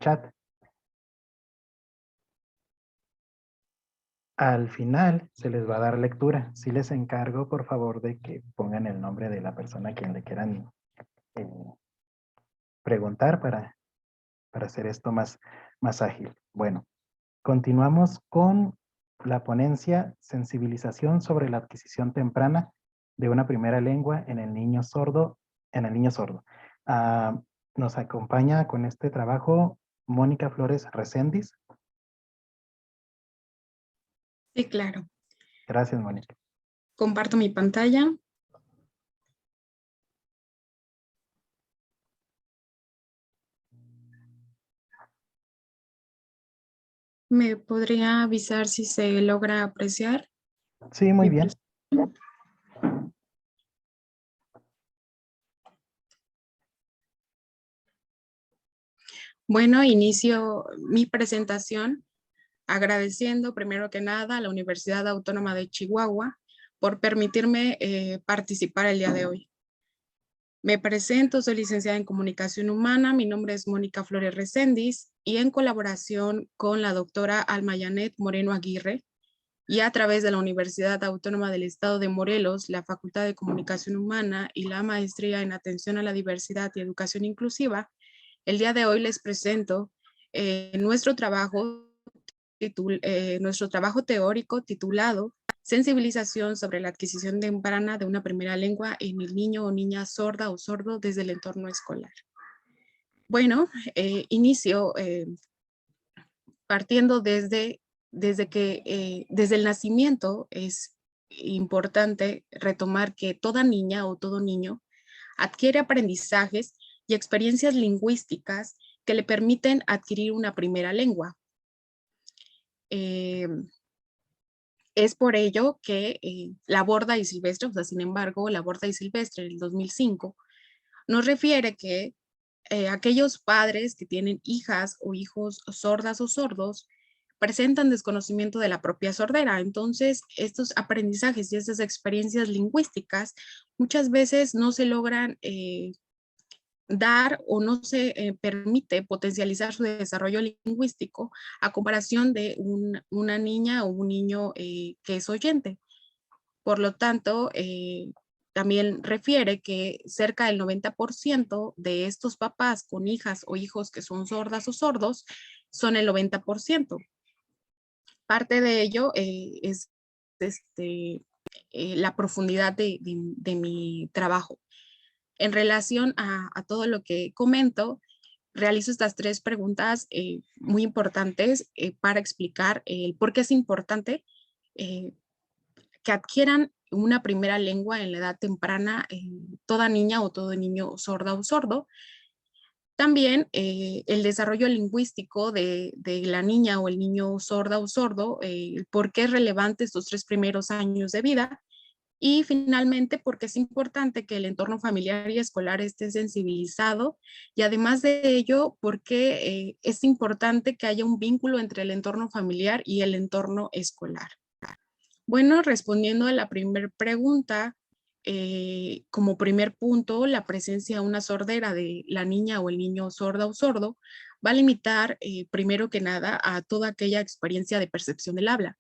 chat. Al final se les va a dar lectura. Sí les encargo, por favor, de que pongan el nombre de la persona a quien le quieran eh, preguntar para hacer esto más ágil. Bueno, continuamos con la ponencia Sensibilización sobre la adquisición temprana de una primera lengua en el niño sordo. Ah, nos acompaña con este trabajo Mónica Flores Recendis. Sí, claro. Gracias, Mónica. Comparto mi pantalla. ¿Me podría avisar si se logra apreciar? Sí, muy bien. Bueno, inicio mi presentación agradeciendo primero que nada a la Universidad Autónoma de Chihuahua por permitirme participar el día de hoy. Me presento, soy licenciada en Comunicación Humana, mi nombre es Mónica Flores Recendis y en colaboración con la doctora Alma Yanet Moreno Aguirre y a través de la Universidad Autónoma del Estado de Morelos, la Facultad de Comunicación Humana y la Maestría en Atención a la Diversidad y Educación Inclusiva, el día de hoy les presento nuestro trabajo teórico titulado Sensibilización sobre la adquisición temprana de una primera lengua en el niño o niña sorda o sordo desde el entorno escolar. Bueno, inicio partiendo desde el nacimiento. Es importante retomar que toda niña o todo niño adquiere aprendizajes y experiencias lingüísticas que le permiten adquirir una primera lengua. Es por ello que la Borda y Silvestre, o sea, sin embargo, la Borda y Silvestre en el 2005 nos refiere que aquellos padres que tienen hijas o hijos sordas o sordos presentan desconocimiento de la propia sordera. Entonces, estos aprendizajes y estas experiencias lingüísticas muchas veces no se logran dar o no se permite potencializar su desarrollo lingüístico a comparación de una niña o un niño que es oyente. Por lo tanto, también refiere que cerca del 90% de estos papás con hijas o hijos que son sordas o sordos son el 90%. Parte de ello es la profundidad de mi trabajo. En relación a todo lo que comento, realizo estas tres preguntas muy importantes para explicar por qué es importante que adquieran una primera lengua en la edad temprana, toda niña o todo niño sorda o sordo. También el desarrollo lingüístico de la niña o el niño sorda o sordo, por qué es relevante estos 3 primeros años de vida. Y finalmente, porque es importante que el entorno familiar y escolar esté sensibilizado, y además de ello, porque es importante que haya un vínculo entre el entorno familiar y el entorno escolar. Bueno, respondiendo a la primera pregunta, como primer punto, la presencia de una sordera de la niña o el niño sorda o sordo va a limitar, primero que nada, a toda aquella experiencia de percepción del habla.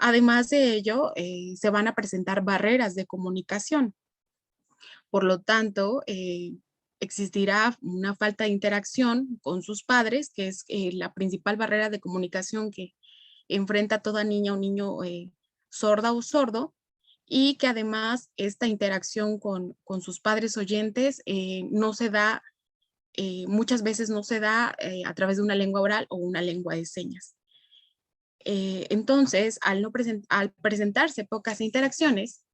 Además de ello, se van a presentar barreras de comunicación. Por lo tanto, existirá una falta de interacción con sus padres, que es la principal barrera de comunicación que enfrenta toda niña o niño sorda o sordo, y que además esta interacción con sus padres oyentes no se da, muchas veces no se da a través de una lengua oral o una lengua de señas. Entonces, al presentarse pocas interacciones,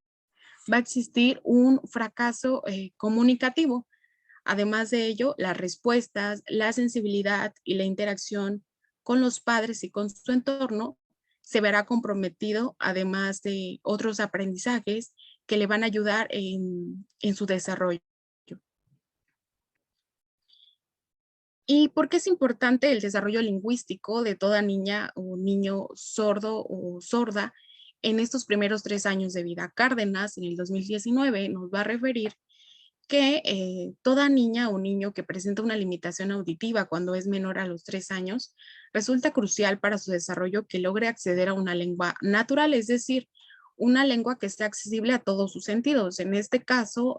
va a existir un fracaso comunicativo. Además de ello, las respuestas, la sensibilidad y la interacción con los padres y con su entorno se verá comprometido, además de otros aprendizajes que le van a ayudar en su desarrollo. ¿Y por qué es importante el desarrollo lingüístico de toda niña o niño sordo o sorda en estos primeros 3 años de vida? Cárdenas, en el 2019, nos va a referir que toda niña o niño que presenta una limitación auditiva cuando es menor a los 3 años, resulta crucial para su desarrollo que logre acceder a una lengua natural, es decir, una lengua que esté accesible a todos sus sentidos. En este caso,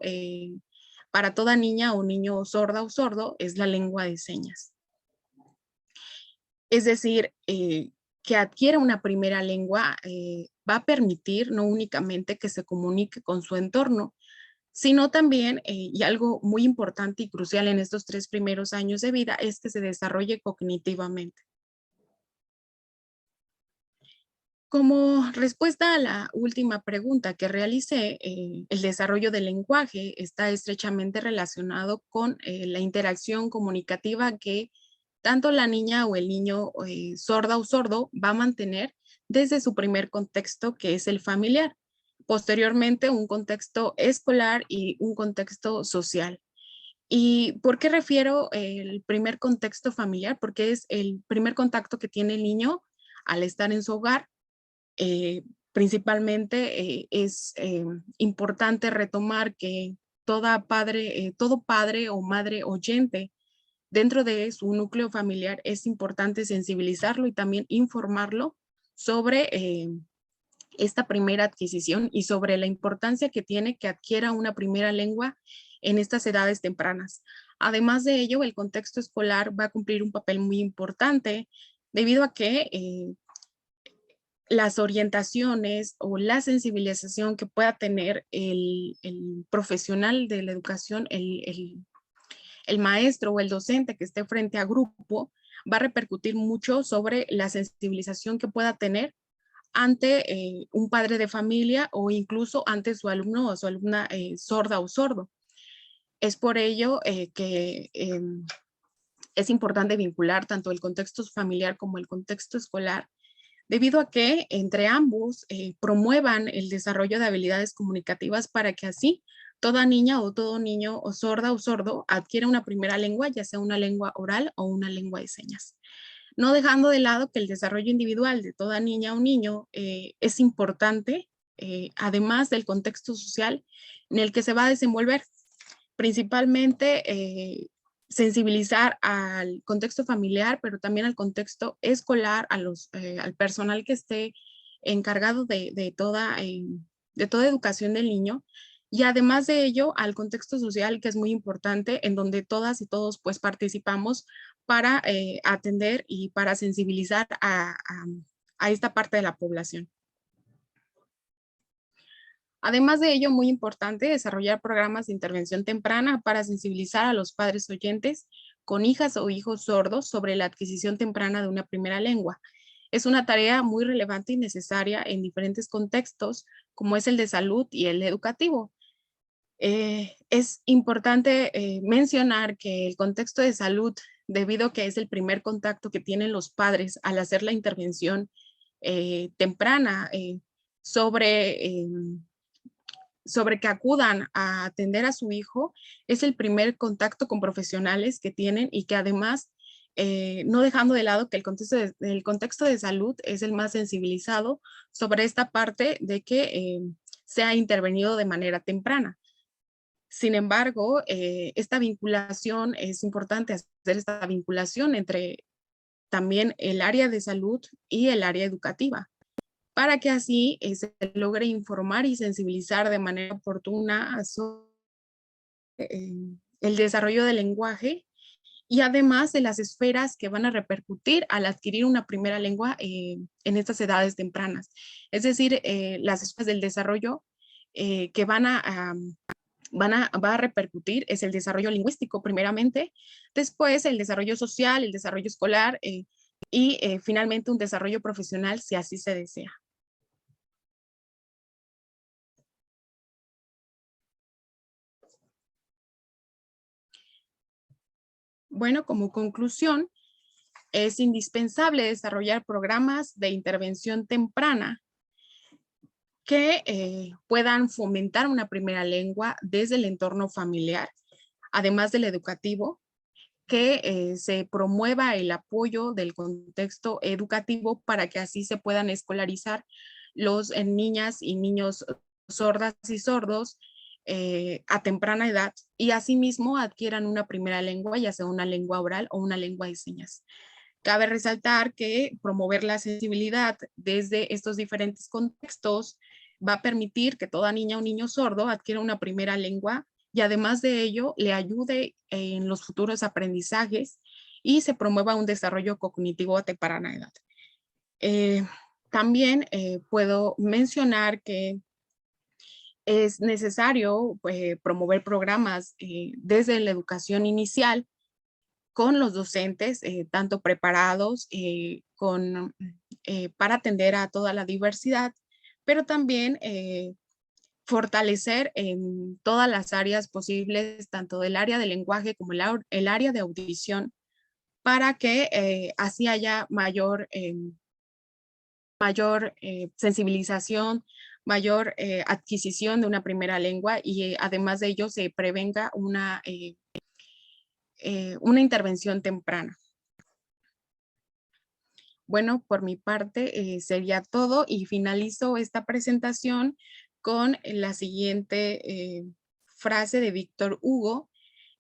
para toda niña o niño sorda o sordo, es la lengua de señas. Es decir, que adquiera una primera lengua va a permitir no únicamente que se comunique con su entorno, sino también, y algo muy importante y crucial en estos 3 primeros años de vida, es que se desarrolle cognitivamente. Como respuesta a la última pregunta que realicé, el desarrollo del lenguaje está estrechamente relacionado con la interacción comunicativa que tanto la niña o el niño sorda o sordo va a mantener desde su primer contexto, que es el familiar. Posteriormente, un contexto escolar y un contexto social. ¿Y por qué refiero el primer contexto familiar? Porque es el primer contacto que tiene el niño al estar en su hogar. Principalmente es importante retomar que todo padre o madre oyente dentro de su núcleo familiar es importante sensibilizarlo y también informarlo sobre esta primera adquisición y sobre la importancia que tiene que adquiera una primera lengua en estas edades tempranas. Además de ello, el contexto escolar va a cumplir un papel muy importante debido a que las orientaciones o la sensibilización que pueda tener el profesional de la educación, el maestro o el docente que esté frente a grupo, va a repercutir mucho sobre la sensibilización que pueda tener ante un padre de familia o incluso ante su alumno o su alumna sorda o sordo. Es por ello que es importante vincular tanto el contexto familiar como el contexto escolar, debido a que entre ambos promuevan el desarrollo de habilidades comunicativas para que así toda niña o todo niño o sorda o sordo adquiera una primera lengua, ya sea una lengua oral o una lengua de señas. No dejando de lado que el desarrollo individual de toda niña o niño es importante, además del contexto social en el que se va a desenvolver. Principalmente sensibilizar al contexto familiar, pero también al contexto escolar, al personal que esté encargado de toda educación del niño. Y además de ello, al contexto social, que es muy importante, en donde todas y todos pues participamos para atender y para sensibilizar a esta parte de la población. Además de ello, muy importante desarrollar programas de intervención temprana para sensibilizar a los padres oyentes con hijas o hijos sordos sobre la adquisición temprana de una primera lengua. Es una tarea muy relevante y necesaria en diferentes contextos, como es el de salud y el educativo. Es importante mencionar que el contexto de salud, debido a que es el primer contacto que tienen los padres al hacer la intervención temprana sobre que acudan a atender a su hijo, es el primer contacto con profesionales que tienen y que además, no dejando de lado que el contexto de salud es el más sensibilizado sobre esta parte de que se ha intervenido de manera temprana. Sin embargo, esta vinculación, es importante hacer esta vinculación entre también el área de salud y el área educativa, para que así se logre informar y sensibilizar de manera oportuna sobre el desarrollo del lenguaje y además de las esferas que van a repercutir al adquirir una primera lengua en estas edades tempranas. Es decir, las esferas del desarrollo que va a repercutir es el desarrollo lingüístico primeramente, después el desarrollo social, el desarrollo escolar y finalmente un desarrollo profesional si así se desea. Bueno, como conclusión, es indispensable desarrollar programas de intervención temprana que puedan fomentar una primera lengua desde el entorno familiar, además del educativo, que se promueva el apoyo del contexto educativo para que así se puedan escolarizar los niñas y niños sordas y sordos a temprana edad y asimismo adquieran una primera lengua, ya sea una lengua oral o una lengua de señas. Cabe resaltar que promover la sensibilidad desde estos diferentes contextos va a permitir que toda niña o niño sordo adquiera una primera lengua y además de ello le ayude en los futuros aprendizajes y se promueva un desarrollo cognitivo a temprana edad. También puedo mencionar que es necesario promover programas desde la educación inicial con los docentes, tanto preparados para atender a toda la diversidad, pero también fortalecer en todas las áreas posibles, tanto del área de lenguaje como el área de audición, para que así haya mayor sensibilización, mayor adquisición de una primera lengua y además de ello se prevenga una intervención temprana. Bueno, por mi parte sería todo y finalizo esta presentación con la siguiente frase de Víctor Hugo,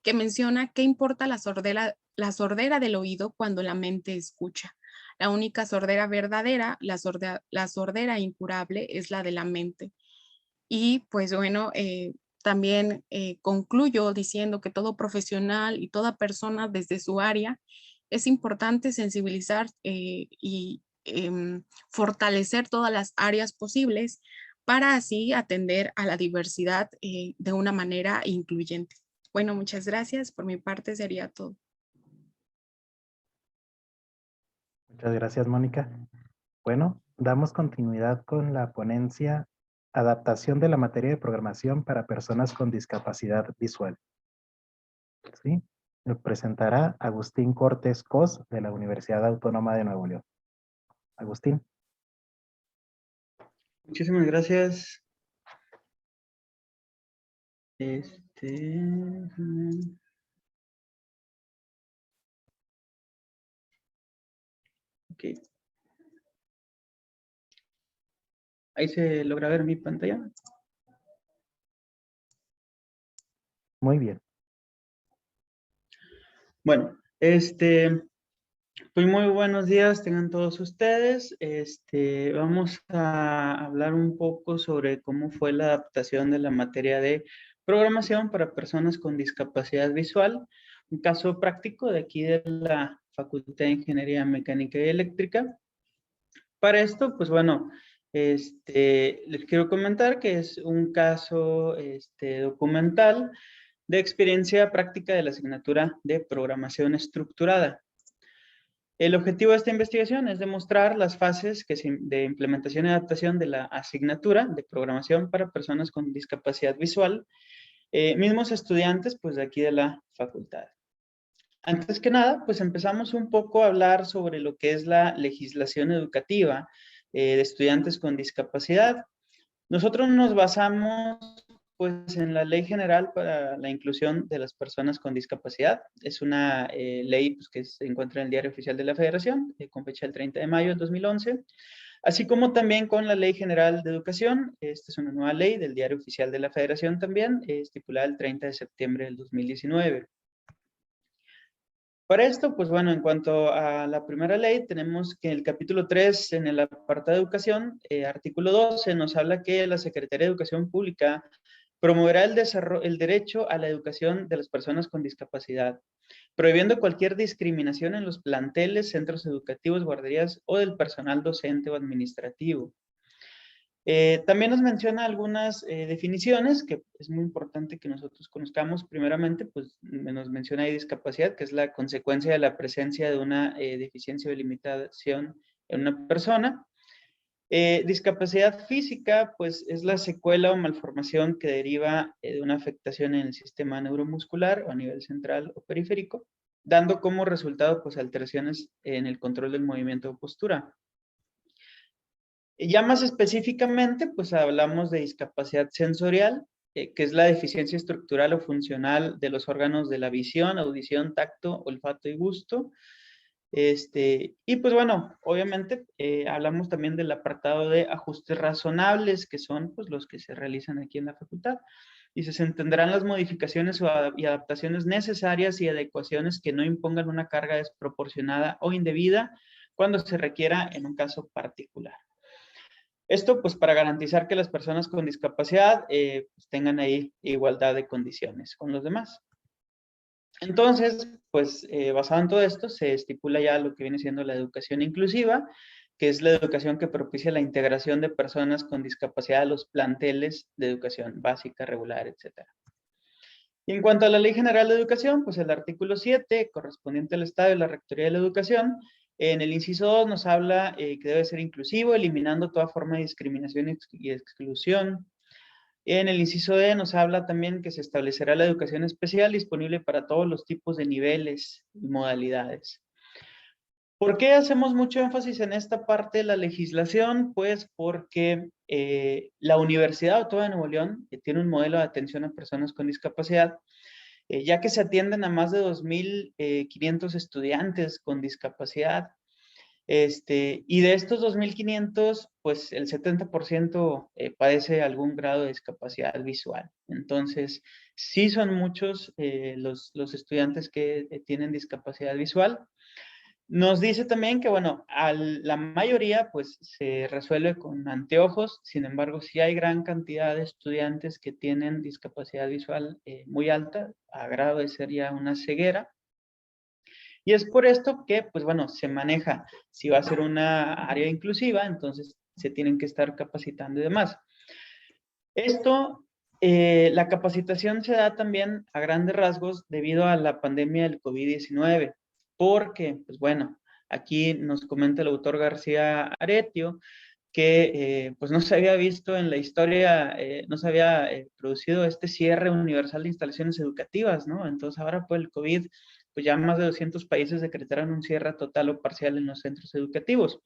que menciona qué importa la sordera del oído cuando la mente escucha. La única sordera verdadera, la sordera incurable, es la de la mente. Y pues bueno, también concluyo diciendo que todo profesional y toda persona desde su área es importante sensibilizar y fortalecer todas las áreas posibles para así atender a la diversidad de una manera incluyente. Bueno, muchas gracias. Por mi parte sería todo. Muchas gracias, Mónica. Bueno, damos continuidad con la ponencia Adaptación de la materia de programación para personas con discapacidad visual. ¿Sí? Lo presentará Agustín Cortés Cos de la Universidad Autónoma de Nuevo León. Agustín. Muchísimas gracias. Ok. Ahí se logra ver mi pantalla. Muy bien. Bueno, pues muy buenos días tengan todos ustedes. Vamos a hablar un poco sobre cómo fue la adaptación de la materia de programación para personas con discapacidad visual. Un caso práctico de aquí de la Facultad de Ingeniería Mecánica y Eléctrica. Para esto, pues bueno, les quiero comentar que es un caso documental de experiencia práctica de la asignatura de programación estructurada. El objetivo de esta investigación es demostrar las fases de implementación y adaptación de la asignatura de programación para personas con discapacidad visual, mismos estudiantes pues de aquí de la facultad. Antes que nada, pues empezamos un poco a hablar sobre lo que es la legislación educativa de estudiantes con discapacidad. Nosotros nos basamos pues en la Ley General para la Inclusión de las Personas con Discapacidad. Es una ley pues, que se encuentra en el Diario Oficial de la Federación, con fecha del 30 de mayo del 2011, así como también con la Ley General de Educación. Esta es una nueva ley del Diario Oficial de la Federación también, estipulada el 30 de septiembre del 2019. Para esto, pues bueno, en cuanto a la primera ley, tenemos que el capítulo 3, en el apartado de educación, artículo 12, nos habla que la Secretaría de Educación Pública promoverá el derecho a la educación de las personas con discapacidad, prohibiendo cualquier discriminación en los planteles, centros educativos, guarderías o del personal docente o administrativo. También nos menciona algunas definiciones que es muy importante que nosotros conozcamos. Primeramente, pues nos menciona ahí discapacidad, que es la consecuencia de la presencia de una deficiencia o limitación en una persona. Discapacidad física, pues es la secuela o malformación que deriva de una afectación en el sistema neuromuscular o a nivel central o periférico, dando como resultado pues alteraciones en el control del movimiento o postura. Ya más específicamente, pues hablamos de discapacidad sensorial, que es la deficiencia estructural o funcional de los órganos de la visión, audición, tacto, olfato y gusto. Y pues bueno, obviamente hablamos también del apartado de ajustes razonables, que son pues los que se realizan aquí en la facultad. Dice, se entenderán las modificaciones y adaptaciones necesarias y adecuaciones que no impongan una carga desproporcionada o indebida cuando se requiera en un caso particular. Esto pues para garantizar que las personas con discapacidad pues, tengan ahí igualdad de condiciones con los demás. Entonces, pues basado en todo esto, se estipula ya lo que viene siendo la educación inclusiva, que es la educación que propicia la integración de personas con discapacidad a los planteles de educación básica, regular, etc. Y en cuanto a la Ley General de Educación, pues el artículo 7, correspondiente al Estado y la Rectoría de la Educación, en el inciso 2 nos habla que debe ser inclusivo, eliminando toda forma de discriminación y exclusión. En el inciso D nos habla también que se establecerá la educación especial disponible para todos los tipos de niveles y modalidades. ¿Por qué hacemos mucho énfasis en esta parte de la legislación? Pues porque la Universidad Autónoma de Nuevo León tiene un modelo de atención a personas con discapacidad, ya que se atienden a más de 2.500 estudiantes con discapacidad. Y de estos 2.500, pues el 70% padece algún grado de discapacidad visual. Entonces, sí son muchos los estudiantes que tienen discapacidad visual. Nos dice también que, bueno, la mayoría pues se resuelve con anteojos, sin embargo, sí hay gran cantidad de estudiantes que tienen discapacidad visual muy alta, a grado de ser ya una ceguera. Y es por esto que, pues bueno, se maneja, si va a ser una área inclusiva, entonces se tienen que estar capacitando y demás. Esto, la capacitación se da también a grandes rasgos debido a la pandemia del COVID-19, porque, pues bueno, aquí nos comenta el autor García Aretio que pues no se había visto en la historia, no se había producido este cierre universal de instalaciones educativas, ¿no? Entonces ahora por el COVID, pues ya más de 200 países decretaron un cierre total o parcial en los centros educativos.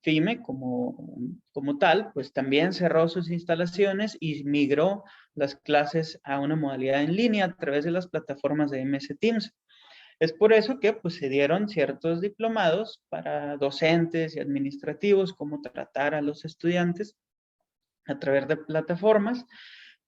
FIME, como tal, pues también cerró sus instalaciones y migró las clases a una modalidad en línea a través de las plataformas de MS Teams. Es por eso que pues, se dieron ciertos diplomados para docentes y administrativos, cómo tratar a los estudiantes a través de plataformas,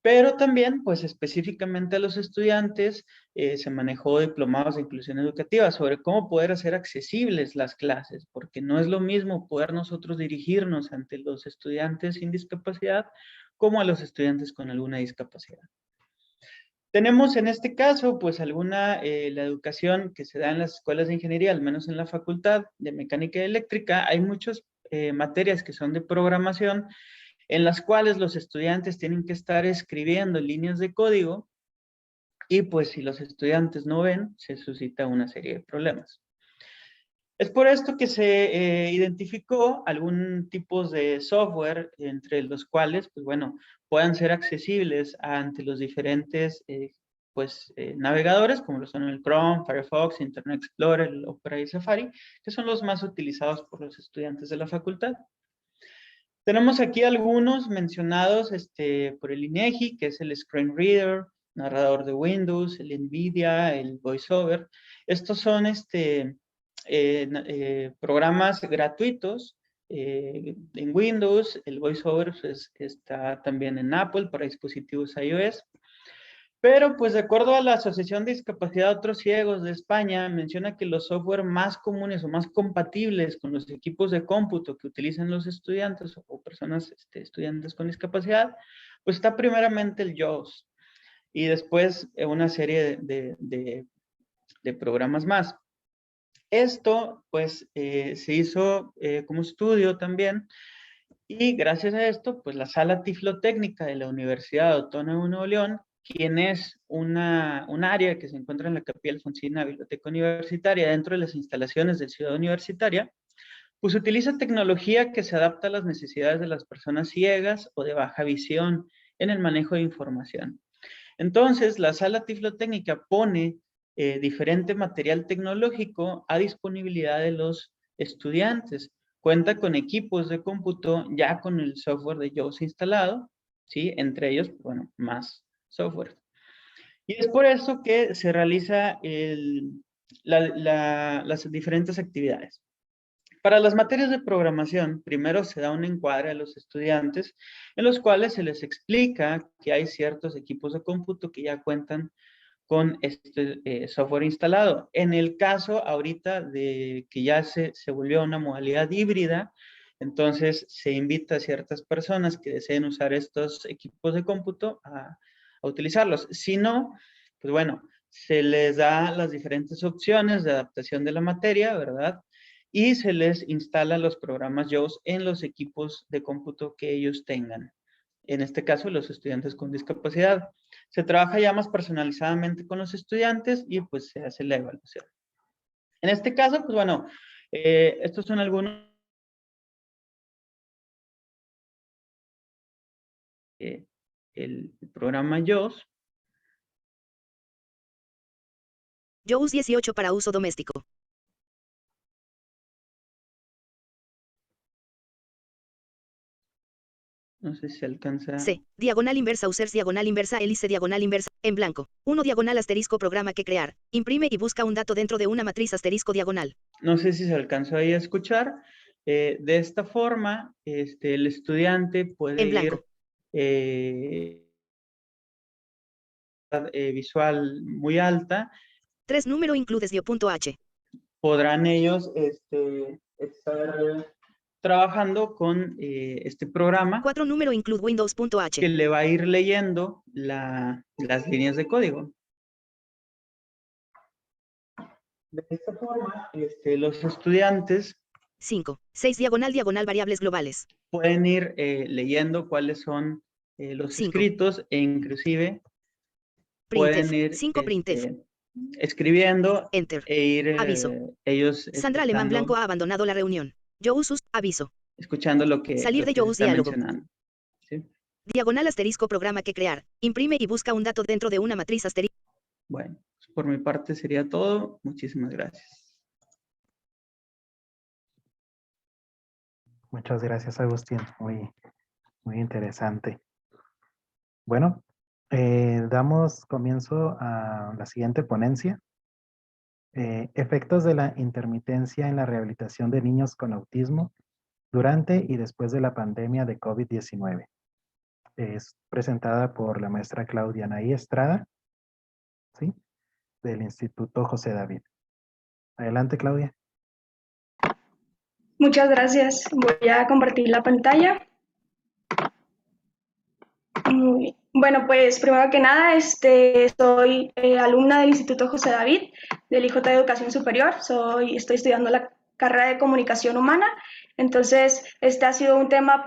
pero también, pues específicamente a los estudiantes, se manejó diplomados de inclusión educativa sobre cómo poder hacer accesibles las clases, porque no es lo mismo poder nosotros dirigirnos ante los estudiantes sin discapacidad como a los estudiantes con alguna discapacidad. Tenemos en este caso, pues la educación que se da en las escuelas de ingeniería, al menos en la facultad de mecánica y eléctrica, hay muchas materias que son de programación en las cuales los estudiantes tienen que estar escribiendo líneas de código y pues si los estudiantes no ven, se suscita una serie de problemas. Es por esto que se identificó algún tipo de software entre los cuales, pues bueno, puedan ser accesibles ante los diferentes navegadores, como lo son el Chrome, Firefox, Internet Explorer, el Opera y Safari, que son los más utilizados por los estudiantes de la facultad. Tenemos aquí algunos mencionados por el INEGI, que es el Screen Reader, narrador de Windows, el NVIDIA, el VoiceOver. Estos son programas gratuitos en Windows. El VoiceOver pues, está también en Apple para dispositivos iOS. Pero, pues, de acuerdo a la Asociación de Discapacidad de Otros Ciegos de España, menciona que los software más comunes o más compatibles con los equipos de cómputo que utilizan los estudiantes o personas, estudiantes con discapacidad, pues está primeramente el JAWS y después una serie de programas más. Esto, pues, se hizo como estudio también y gracias a esto, pues, la Sala Tiflotécnica de la Universidad Autónoma de Nuevo León, quien es un área que se encuentra en la Capilla Alfonsina Biblioteca Universitaria, dentro de las instalaciones de Ciudad Universitaria, pues utiliza tecnología que se adapta a las necesidades de las personas ciegas o de baja visión en el manejo de información. Entonces, la Sala Tiflotécnica pone diferente material tecnológico a disponibilidad de los estudiantes. Cuenta con equipos de cómputo ya con el software de JAWS instalado, ¿sí? Entre ellos, bueno, más software. Y es por eso que se realiza las diferentes actividades. Para las materias de programación, primero se da un encuadre a los estudiantes en los cuales se les explica que hay ciertos equipos de cómputo que ya cuentan con este software instalado. En el caso ahorita de que ya se volvió una modalidad híbrida, entonces se invita a ciertas personas que deseen usar estos equipos de cómputo a utilizarlos. Si no, pues bueno, se les da las diferentes opciones de adaptación de la materia, ¿verdad? Y se les instala los programas JAWS en los equipos de cómputo que ellos tengan. En este caso, los estudiantes con discapacidad. Se trabaja ya más personalizadamente con los estudiantes y pues se hace la evaluación. En este caso, pues bueno, estos son algunos el programa JAWS. JAWS 18 para uso doméstico. No sé si se alcanza. C. Diagonal inversa users diagonal inversa hélice diagonal inversa. En blanco. 1 diagonal asterisco programa que crear. Imprime y busca un dato dentro de una matriz asterisco diagonal. No sé si se alcanzó ahí a escuchar. De esta forma, el estudiante puede En blanco. Visual muy alta. 3 número includes dio.h. Podrán ellos estar trabajando con este programa 4 número include windows.h. que le va a ir leyendo las líneas de código. De esta forma, los estudiantes 5. 6 diagonal diagonal variables globales. pueden ir leyendo cuáles son los 5. escritos e inclusive Printf. pueden ir 5 printf. escribiendo Enter. e ir Aviso. ellos Sandra Alemán Blanco ha abandonado la reunión. JAWS aviso. escuchando lo que Salir de se JAWS está diálogo. mencionando. ¿Sí? Diagonal asterisco programa que crear. Imprime y busca un dato dentro de una matriz asterisco. Bueno, por mi parte sería todo. Muchísimas gracias. Muchas gracias, Agustín. Muy interesante. Bueno, damos comienzo a la siguiente ponencia. Efectos de la intermitencia en la rehabilitación de niños con autismo durante y después de la pandemia de COVID-19. Es presentada por la maestra Claudia Anaí Estrada, ¿sí? Del Instituto José David. Adelante, Claudia. Muchas gracias. Voy a compartir la pantalla. Muy bien. Bueno, pues primero que nada, soy alumna del Instituto José David, del IJ de Educación Superior. Estoy estudiando la carrera de Comunicación Humana. Entonces, este ha sido un tema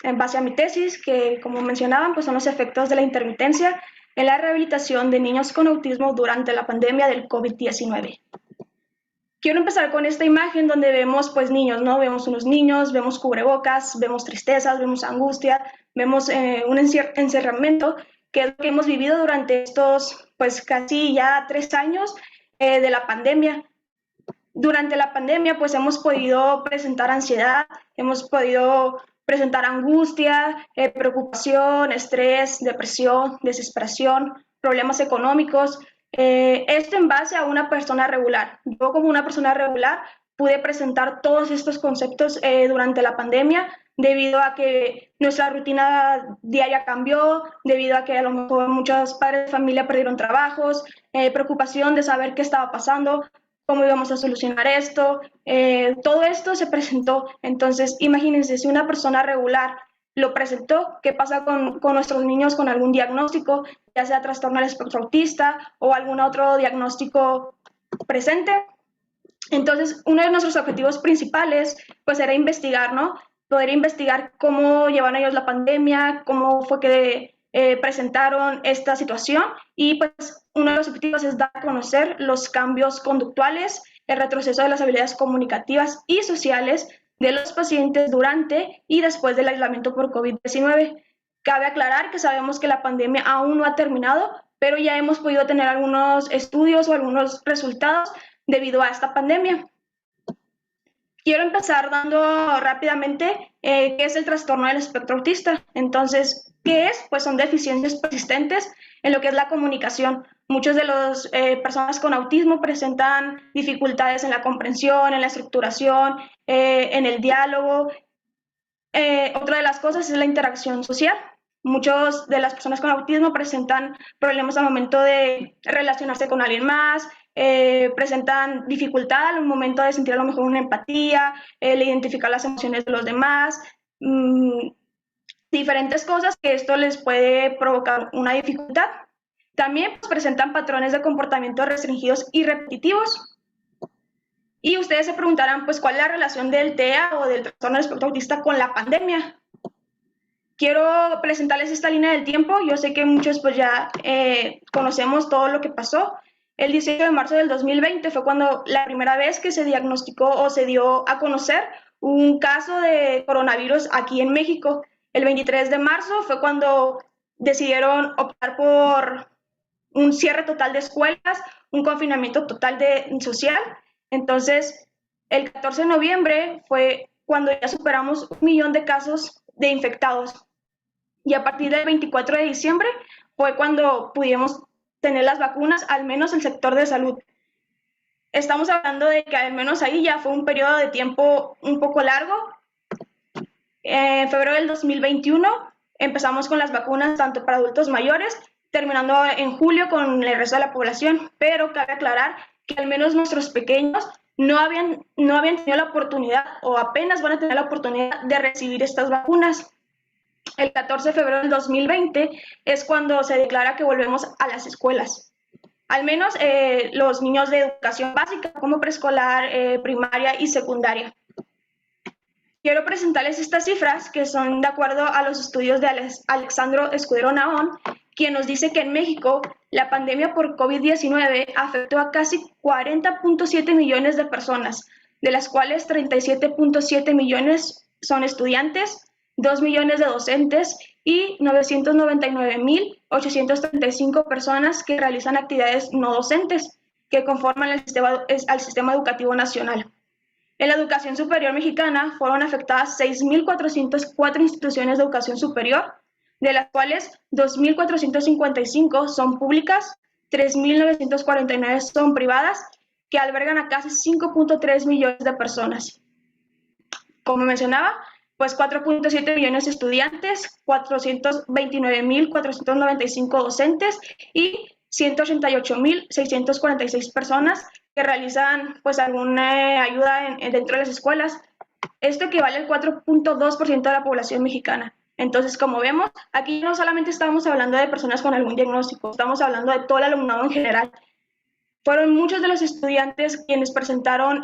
en base a mi tesis, que como mencionaban, pues son los efectos de la intermitencia en la rehabilitación de niños con autismo durante la pandemia del COVID-19. Quiero empezar con esta imagen donde vemos pues niños, ¿no? Vemos unos niños, vemos cubrebocas, vemos tristezas, vemos angustia, vemos un encerramiento, que es lo que hemos vivido durante estos pues casi ya 3 años de la pandemia. Durante la pandemia pues hemos podido presentar ansiedad, hemos podido presentar angustia, preocupación, estrés, depresión, desesperación, problemas económicos. Esto en base a una persona regular. Yo como una persona regular pude presentar todos estos conceptos durante la pandemia debido a que nuestra rutina diaria cambió, debido a que a lo mejor muchos padres de familia perdieron trabajos, preocupación de saber qué estaba pasando, cómo íbamos a solucionar esto. Todo esto se presentó. Entonces, imagínense, si una persona regular lo presentó, ¿qué pasa con nuestros niños con algún diagnóstico, ya sea trastorno del espectro autista o algún otro diagnóstico presente? Entonces, uno de nuestros objetivos principales pues era investigar, ¿no? Poder investigar cómo llevaron ellos la pandemia, cómo fue que presentaron esta situación y pues uno de los objetivos es dar a conocer los cambios conductuales, el retroceso de las habilidades comunicativas y sociales de los pacientes durante y después del aislamiento por COVID-19. Cabe aclarar que sabemos que la pandemia aún no ha terminado, pero ya hemos podido tener algunos estudios o algunos resultados debido a esta pandemia. Quiero empezar dando rápidamente qué es el trastorno del espectro autista. Entonces, ¿qué es? Pues son deficiencias persistentes en lo que es la comunicación. Muchas de las personas con autismo presentan dificultades en la comprensión, en la estructuración, en el diálogo. Otra de las cosas es la interacción social. Muchas de las personas con autismo presentan problemas al momento de relacionarse con alguien más, presentan dificultad al momento de sentir a lo mejor una empatía, el identificar las emociones de los demás, diferentes cosas que esto les puede provocar una dificultad. También pues, presentan patrones de comportamiento restringidos y repetitivos. Y ustedes se preguntarán, pues, ¿cuál es la relación del TEA o del trastorno del espectro autista con la pandemia? Quiero presentarles esta línea del tiempo. Yo sé que muchos pues ya conocemos todo lo que pasó. El 18 de marzo del 2020 fue cuando la primera vez que se diagnosticó o se dio a conocer un caso de coronavirus aquí en México. El 23 de marzo fue cuando decidieron optar por un cierre total de escuelas, un confinamiento total social. Entonces, el 14 de noviembre fue cuando ya superamos 1 millón de casos de infectados. Y a partir del 24 de diciembre fue cuando pudimos tener las vacunas, al menos el sector de salud. Estamos hablando de que al menos ahí ya fue un periodo de tiempo un poco largo. En febrero del 2021 empezamos con las vacunas tanto para adultos mayores, terminando en julio con el resto de la población, pero cabe aclarar que al menos nuestros pequeños no habían tenido la oportunidad o apenas van a tener la oportunidad de recibir estas vacunas. El 14 de febrero del 2020 es cuando se declara que volvemos a las escuelas. Al menos los niños de educación básica, como preescolar, primaria y secundaria. Quiero presentarles estas cifras que son de acuerdo a los estudios de Alexandro Escudero Naón, quien nos dice que en México la pandemia por COVID-19 afectó a casi 40.7 millones de personas, de las cuales 37.7 millones son estudiantes, 2 millones de docentes y 999.835 personas que realizan actividades no docentes que conforman al sistema educativo nacional. En la educación superior mexicana fueron afectadas 6.404 instituciones de educación superior, de las cuales 2.455 son públicas, 3.949 son privadas, que albergan a casi 5.3 millones de personas. Como mencionaba, pues 4.7 millones de estudiantes, 429.495 docentes y 188.646 personas que realizan pues alguna ayuda dentro de las escuelas. Esto equivale al 4.2% de la población mexicana. Entonces, como vemos, aquí no solamente estamos hablando de personas con algún diagnóstico, estamos hablando de todo el alumnado en general. Fueron muchos de los estudiantes quienes presentaron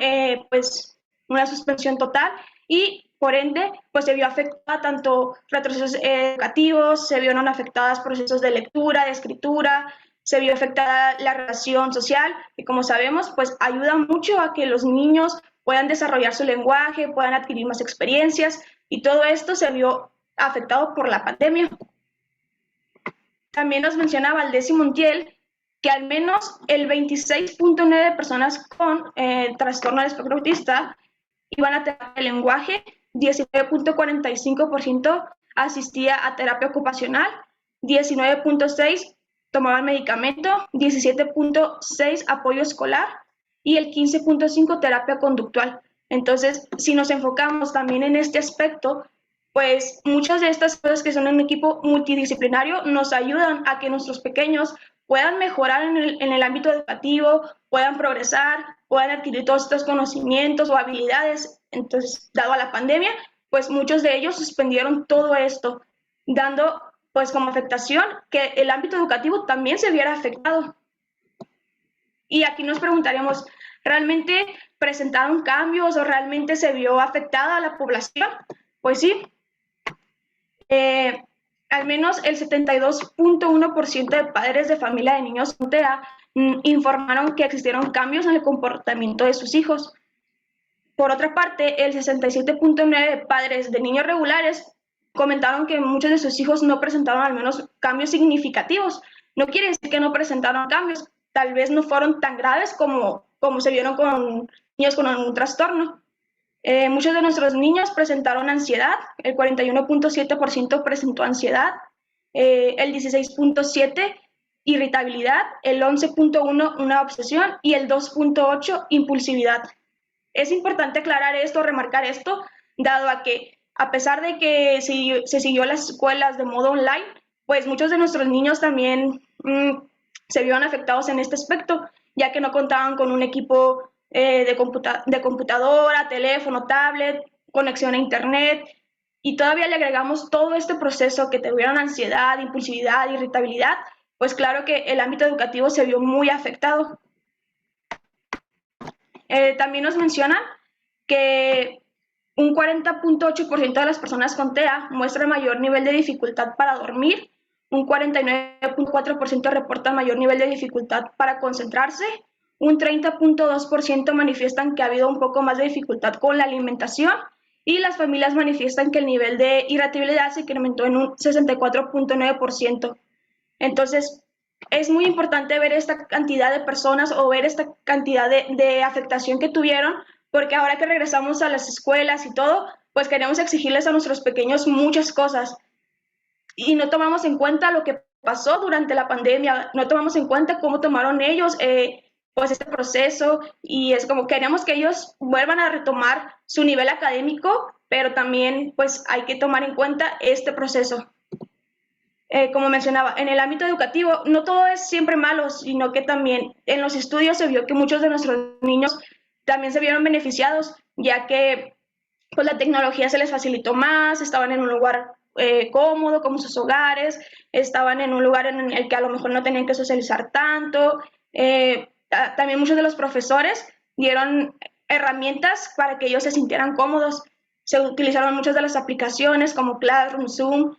pues una suspensión total y por ende pues se vio afectada tanto retrocesos educativos, se vieron afectadas procesos de lectura, de escritura, se vio afectada la relación social, que como sabemos, pues ayuda mucho a que los niños puedan desarrollar su lenguaje, puedan adquirir más experiencias, y todo esto se vio afectado por la pandemia. También nos mencionaba Valdés y Montiel que al menos el 26.9% de personas con trastorno del espectro autista iban a terapia de lenguaje, 19.45% asistía a terapia ocupacional, 19.6% tomaban medicamento, 17.6% apoyo escolar y el 15.5% terapia conductual. Entonces, si nos enfocamos también en este aspecto, pues muchas de estas cosas que son un equipo multidisciplinario nos ayudan a que nuestros pequeños puedan mejorar en el ámbito educativo, puedan progresar, puedan adquirir todos estos conocimientos o habilidades. Entonces, dado a la pandemia, pues muchos de ellos suspendieron todo esto, dando pues como afectación que el ámbito educativo también se viera afectado. Y aquí nos preguntaríamos, ¿realmente presentaron cambios o realmente se vio afectada a la población? Pues sí. Al menos el 72.1% de padres de familia de niños con TEA informaron que existieron cambios en el comportamiento de sus hijos. Por otra parte, el 67.9% de padres de niños regulares comentaron que muchos de sus hijos no presentaron al menos cambios significativos. No quiere decir que no presentaron cambios, tal vez no fueron tan graves como se vieron con niños con algún trastorno. Muchos de nuestros niños presentaron ansiedad, el 41.7% presentó ansiedad, el 16.7% irritabilidad, el 11.1% una obsesión y el 2.8% impulsividad. Es importante aclarar esto, remarcar esto, dado a que a pesar de que se siguió las escuelas de modo online, pues muchos de nuestros niños también se vieron afectados en este aspecto, ya que no contaban con un equipo de computadora, teléfono, tablet, conexión a internet, y todavía le agregamos todo este proceso que tuvieron ansiedad, impulsividad, irritabilidad, pues claro que el ámbito educativo se vio muy afectado. También nos mencionan que un 40.8% de las personas con TEA muestra mayor nivel de dificultad para dormir, un 49.4% reporta mayor nivel de dificultad para concentrarse, un 30.2% manifiestan que ha habido un poco más de dificultad con la alimentación y las familias manifiestan que el nivel de irritabilidad se incrementó en un 64.9%. Entonces, es muy importante ver esta cantidad de personas o ver esta cantidad de afectación que tuvieron, porque ahora que regresamos a las escuelas y todo, pues queremos exigirles a nuestros pequeños muchas cosas y no tomamos en cuenta lo que pasó durante la pandemia, no tomamos en cuenta cómo tomaron ellos pues este proceso, y es como queremos que ellos vuelvan a retomar su nivel académico, pero también pues hay que tomar en cuenta este proceso. Como mencionaba, en el ámbito educativo no todo es siempre malo, sino que también en los estudios se vio que muchos de nuestros niños también se vieron beneficiados, ya que pues la tecnología se les facilitó más, estaban en un lugar cómodo como sus hogares, estaban en un lugar en el que a lo mejor no tenían que socializar tanto. También muchos de los profesores dieron herramientas para que ellos se sintieran cómodos. Se utilizaron muchas de las aplicaciones como Classroom, Zoom,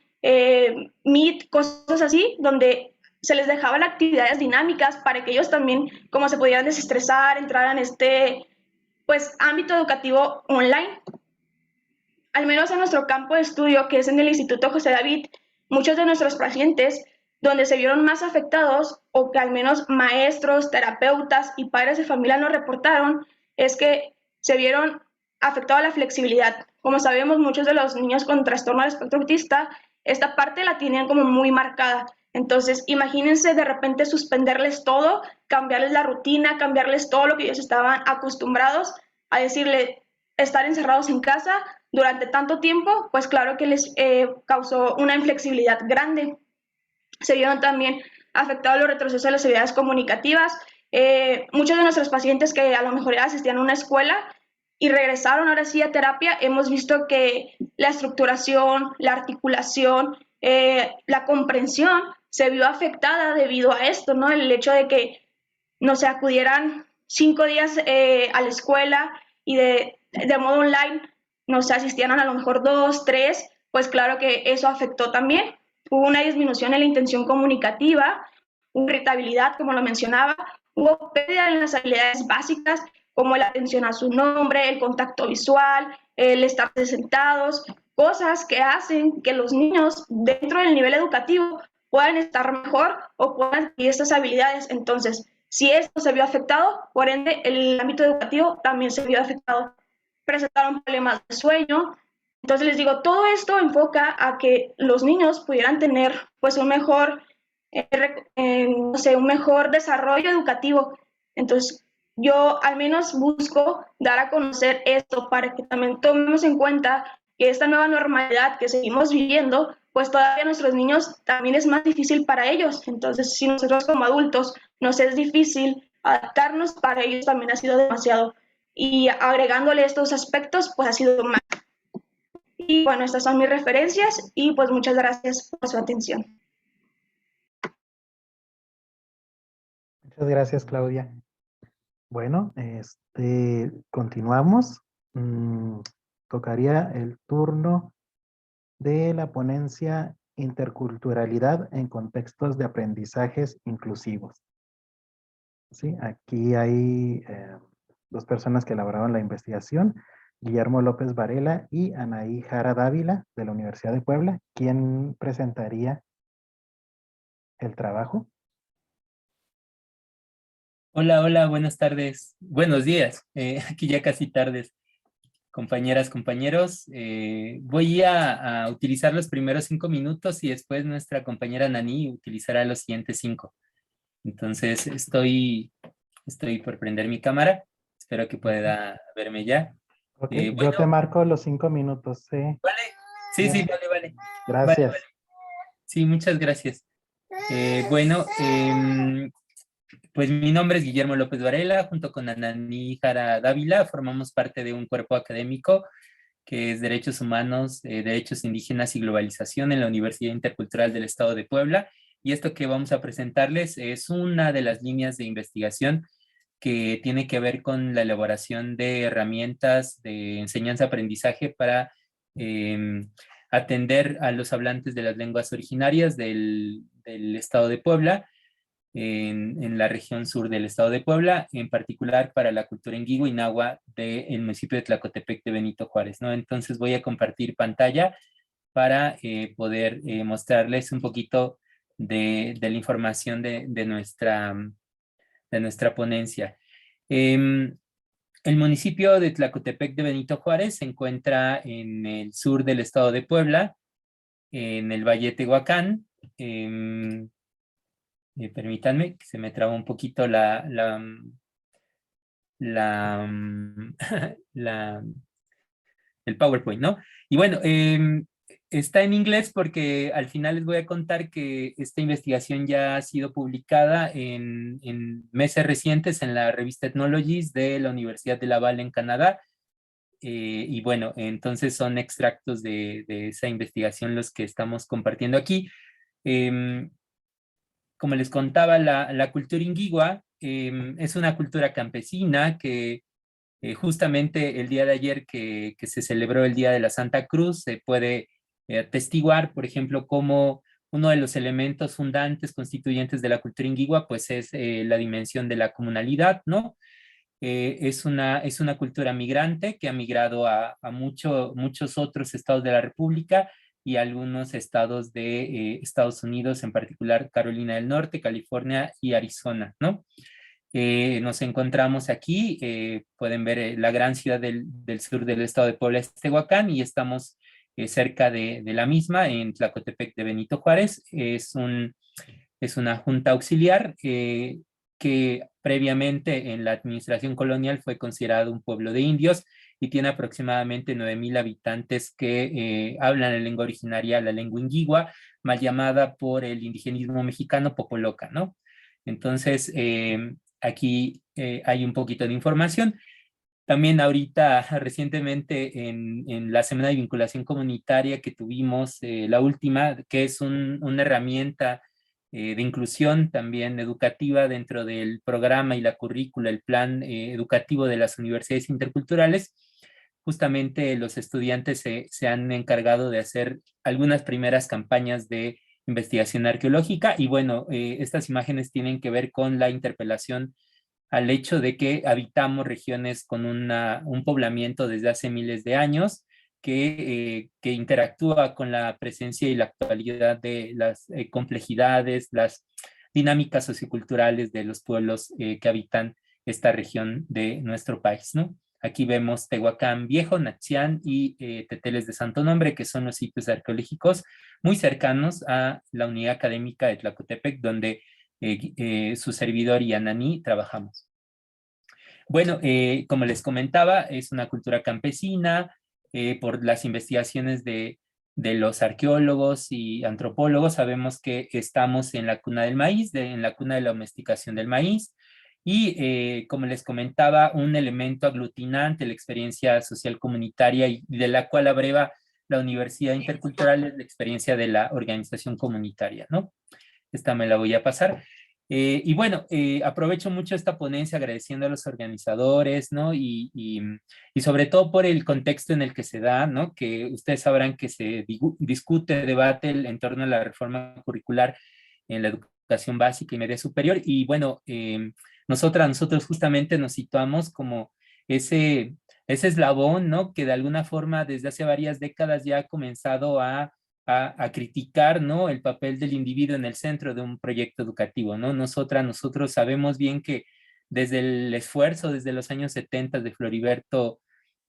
Meet, cosas así, donde se les dejaban actividades dinámicas para que ellos también, como se pudieran desestresar, entraran en este pues ámbito educativo online. Al menos en nuestro campo de estudio, que es en el Instituto José David, muchos de nuestros pacientes, donde se vieron más afectados, o que al menos maestros, terapeutas y padres de familia nos reportaron, es que se vieron afectados la flexibilidad. Como sabemos, muchos de los niños con trastorno del espectro autista, esta parte la tienen como muy marcada. Entonces, imagínense de repente suspenderles todo, cambiarles la rutina, cambiarles todo lo que ellos estaban acostumbrados a decirle, estar encerrados en casa durante tanto tiempo, pues claro que les causó una inflexibilidad grande. Se vieron también afectados los retrocesos de las habilidades comunicativas. Muchos de nuestros pacientes que a lo mejor asistían a una escuela y regresaron ahora sí a terapia, hemos visto que la estructuración, la articulación, la comprensión se vio afectada debido a esto, ¿no? El hecho de que no se acudieran 5 días a la escuela y de modo online no se asistieran a lo mejor 2, 3, pues claro que eso afectó también. Hubo una disminución en la intención comunicativa, una irritabilidad, como lo mencionaba, hubo pérdida en las habilidades básicas, como la atención a su nombre, el contacto visual, el estar sentados, cosas que hacen que los niños dentro del nivel educativo puedan estar mejor o puedan adquirir estas habilidades. Entonces, si esto se vio afectado, por ende, el ámbito educativo también se vio afectado. Presentaron problemas de sueño. Entonces, les digo, todo esto enfoca a que los niños pudieran tener pues un mejor, no sé, un mejor desarrollo educativo. Entonces, yo al menos busco dar a conocer esto para que también tomemos en cuenta que esta nueva normalidad que seguimos viviendo, pues todavía a nuestros niños también es más difícil para ellos. Entonces, si nosotros como adultos nos es difícil adaptarnos, para ellos también ha sido demasiado. Y agregándole estos aspectos, pues ha sido más. Y bueno, estas son mis referencias y pues muchas gracias por su atención. Muchas gracias, Claudia. Bueno, continuamos. Tocaría el turno de la ponencia Interculturalidad en contextos de aprendizajes inclusivos. Sí, aquí hay dos personas que elaboraron la investigación, Guillermo López Varela y Anaí Jara Dávila de la Universidad de Puebla. ¿Quién presentaría el trabajo? Hola, hola, buenas tardes. Buenos días, aquí ya casi tardes. compañeras, compañeros. Voy a utilizar los primeros 5 minutos y después nuestra compañera Nani utilizará los siguientes 5. Entonces, estoy por prender mi cámara. Espero que pueda verme ya. Ok, Bueno, yo te marco los 5 minutos, sí. ¿vale? Sí, Bien. sí, vale, vale. Gracias. Vale. Sí, muchas gracias. Bueno, pues mi nombre es Guillermo López Varela, junto con Anani Jara Dávila, formamos parte de un cuerpo académico que es Derechos Humanos, Derechos Indígenas y Globalización en la Universidad Intercultural del Estado de Puebla. Y esto que vamos a presentarles es una de las líneas de investigación que tiene que ver con la elaboración de herramientas de enseñanza-aprendizaje para atender a los hablantes de las lenguas originarias del Estado de Puebla, en la región sur del Estado de Puebla, en particular para la cultura Inguigua y Nahua del municipio de Tlacotepec de Benito Juárez, ¿no? Entonces voy a compartir pantalla para poder mostrarles un poquito de la información de nuestra ponencia. El municipio de Tlacotepec de Benito Juárez se encuentra en el sur del Estado de Puebla, en el Valle de Tehuacán. Permítanme, que se me traba un poquito el PowerPoint, ¿no? Y bueno, está en inglés porque al final les voy a contar que esta investigación ya ha sido publicada en meses recientes en la revista Ethnologies de la Universidad de Laval en Canadá. Y bueno, entonces son extractos de esa investigación los que estamos compartiendo aquí. Como les contaba, la cultura Inguigua es una cultura campesina que justamente el día de ayer que se celebró el Día de la Santa Cruz, se puede atestiguar, por ejemplo, cómo uno de los elementos fundantes constituyentes de la cultura Inguigua, pues es la dimensión de la comunalidad, ¿no? Es una cultura migrante que ha migrado a muchos otros estados de la República y algunos estados de Estados Unidos, en particular Carolina del Norte, California y Arizona, ¿no? Nos encontramos aquí, pueden ver la gran ciudad del sur del estado de Puebla, es Tehuacán, y estamos cerca de la misma, en Tlacotepec de Benito Juárez. Es una junta auxiliar que previamente en la administración colonial fue considerado un pueblo de indios y tiene aproximadamente 9,000 habitantes que hablan la lengua originaria, la lengua Inguigua, mal llamada por el indigenismo mexicano Popoloca, ¿no? Entonces, aquí hay un poquito de información. También ahorita, recientemente, en la Semana de Vinculación Comunitaria que tuvimos, la última, que es una herramienta de inclusión también educativa dentro del programa y la currícula, el plan educativo de las universidades interculturales, justamente los estudiantes se han encargado de hacer algunas primeras campañas de investigación arqueológica y bueno, estas imágenes tienen que ver con la interpelación al hecho de que habitamos regiones con un poblamiento desde hace miles de años que interactúa con la presencia y la actualidad de las complejidades, las dinámicas socioculturales de los pueblos que habitan esta región de nuestro país, ¿no? Aquí vemos Tehuacán Viejo, Nachián y Teteles de Santo Nombre, que son los sitios arqueológicos muy cercanos a la unidad académica de Tlacotepec, donde su servidor y Anani trabajamos. Bueno, como les comentaba, es una cultura campesina. Por las investigaciones de los arqueólogos y antropólogos, sabemos que estamos en la cuna del maíz, en la cuna de la domesticación del maíz, y como les comentaba, un elemento aglutinante, la experiencia social comunitaria y de la cual abreva la Universidad Intercultural, es la experiencia de la organización comunitaria, ¿no? Esta me la voy a pasar. Y bueno, aprovecho mucho esta ponencia agradeciendo a los organizadores, ¿no? Y sobre todo por el contexto en el que se da, ¿no? Que ustedes sabrán que se discute, debate en torno a la reforma curricular en la educación básica y media superior. Y bueno, nosotros justamente nos situamos como ese eslabón, ¿no? Que de alguna forma desde hace varias décadas ya ha comenzado a criticar, ¿no? El papel del individuo en el centro de un proyecto educativo, ¿no? Nosotros sabemos bien que desde el esfuerzo, desde los años 70 de Floriberto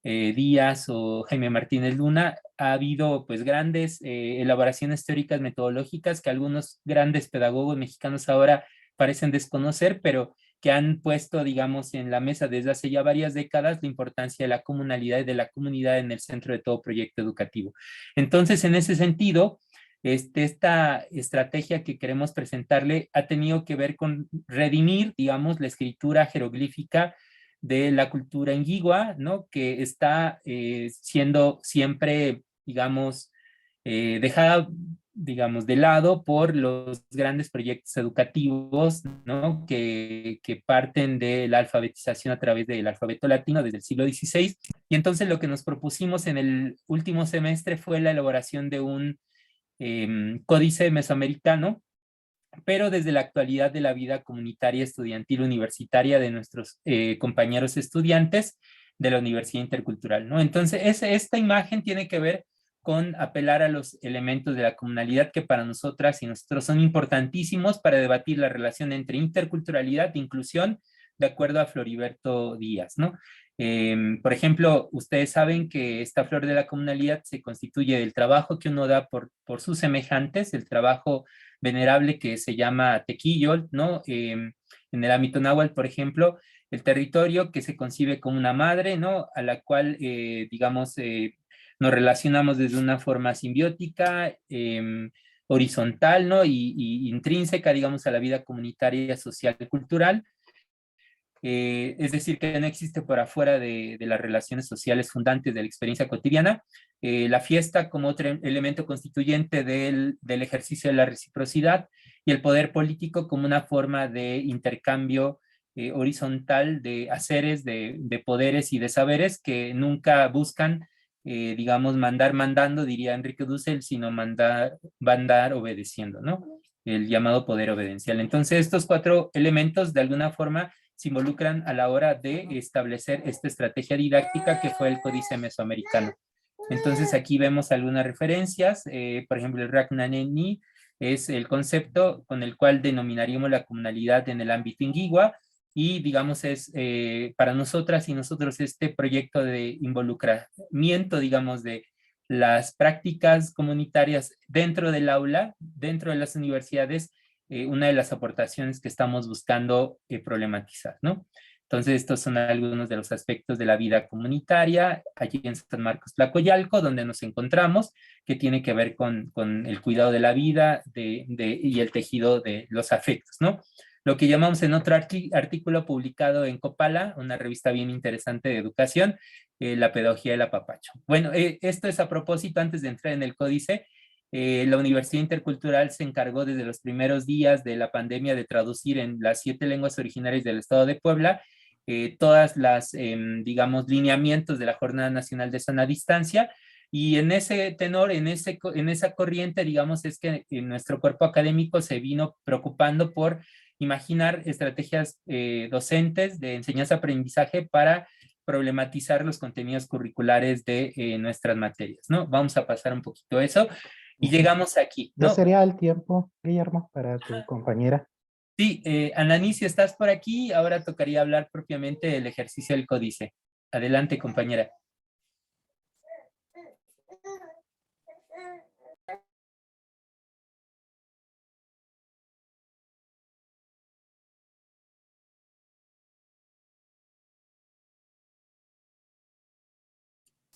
Díaz o Jaime Martínez Luna, ha habido pues grandes elaboraciones teóricas metodológicas que algunos grandes pedagogos mexicanos ahora parecen desconocer, pero que han puesto, digamos, en la mesa desde hace ya varias décadas la importancia de la comunalidad y de la comunidad en el centro de todo proyecto educativo. Entonces, en ese sentido, esta estrategia que queremos presentarle ha tenido que ver con redimir, digamos, la escritura jeroglífica de la cultura inguigua, ¿no? Que está siendo siempre, digamos, dejada, digamos, de lado por los grandes proyectos educativos, ¿no? Que parten de la alfabetización a través del alfabeto latino desde el siglo XVI. Y entonces lo que nos propusimos en el último semestre fue la elaboración de un códice mesoamericano, pero desde la actualidad de la vida comunitaria, estudiantil, universitaria de nuestros compañeros estudiantes de la Universidad Intercultural, ¿no? Entonces, esta imagen tiene que ver con apelar a los elementos de la comunalidad que para nosotras y nosotros son importantísimos para debatir la relación entre interculturalidad e inclusión, de acuerdo a Floriberto Díaz, ¿no? Por ejemplo, ustedes saben que esta flor de la comunalidad se constituye del trabajo que uno da por sus semejantes, el trabajo venerable que se llama tequillol, ¿no? En el ámbito náhuatl, por ejemplo, el territorio que se concibe como una madre, ¿no? A la cual, digamos, nos relacionamos desde una forma simbiótica, horizontal, ¿no? Y intrínseca, digamos, a la vida comunitaria, social y cultural. Es decir, que no existe por afuera de las relaciones sociales fundantes de la experiencia cotidiana. La fiesta como otro elemento constituyente del ejercicio de la reciprocidad y el poder político como una forma de intercambio horizontal de haceres, de poderes y de saberes que nunca buscan, digamos, mandar mandando, diría Enrique Dussel, sino mandar obedeciendo, ¿no? El llamado poder obedencial. Entonces, estos 4 elementos, de alguna forma, se involucran a la hora de establecer esta estrategia didáctica que fue el Códice Mesoamericano. Entonces aquí vemos algunas referencias, por ejemplo el Ragnaneni es el concepto con el cual denominaríamos la comunalidad en el ámbito inguigua y digamos es para nosotras y nosotros este proyecto de involucramiento, digamos, de las prácticas comunitarias dentro del aula, dentro de las universidades, una de las aportaciones que estamos buscando problematizar, ¿no? Entonces, estos son algunos de los aspectos de la vida comunitaria, allí en San Marcos Tlacoyalco, donde nos encontramos, que tiene que ver con el cuidado de la vida y el tejido de los afectos, ¿no? Lo que llamamos en otro artículo publicado en Copala, una revista bien interesante de educación, la pedagogía del apapacho. Bueno, esto es a propósito, antes de entrar en el códice, la Universidad Intercultural se encargó desde los primeros días de la pandemia de traducir en las 7 lenguas originarias del Estado de Puebla todas las, digamos, lineamientos de la Jornada Nacional de Sana Distancia. Y en ese tenor, en esa corriente, digamos, es que nuestro cuerpo académico se vino preocupando por imaginar estrategias docentes de enseñanza-aprendizaje para problematizar los contenidos curriculares de nuestras materias, ¿no? Vamos a pasar un poquito eso. Y llegamos aquí, ¿no? Ya sería el tiempo, Guillermo, para tu compañera. Sí, Ananí, si estás por aquí, ahora tocaría hablar propiamente del ejercicio del códice. Adelante, compañera.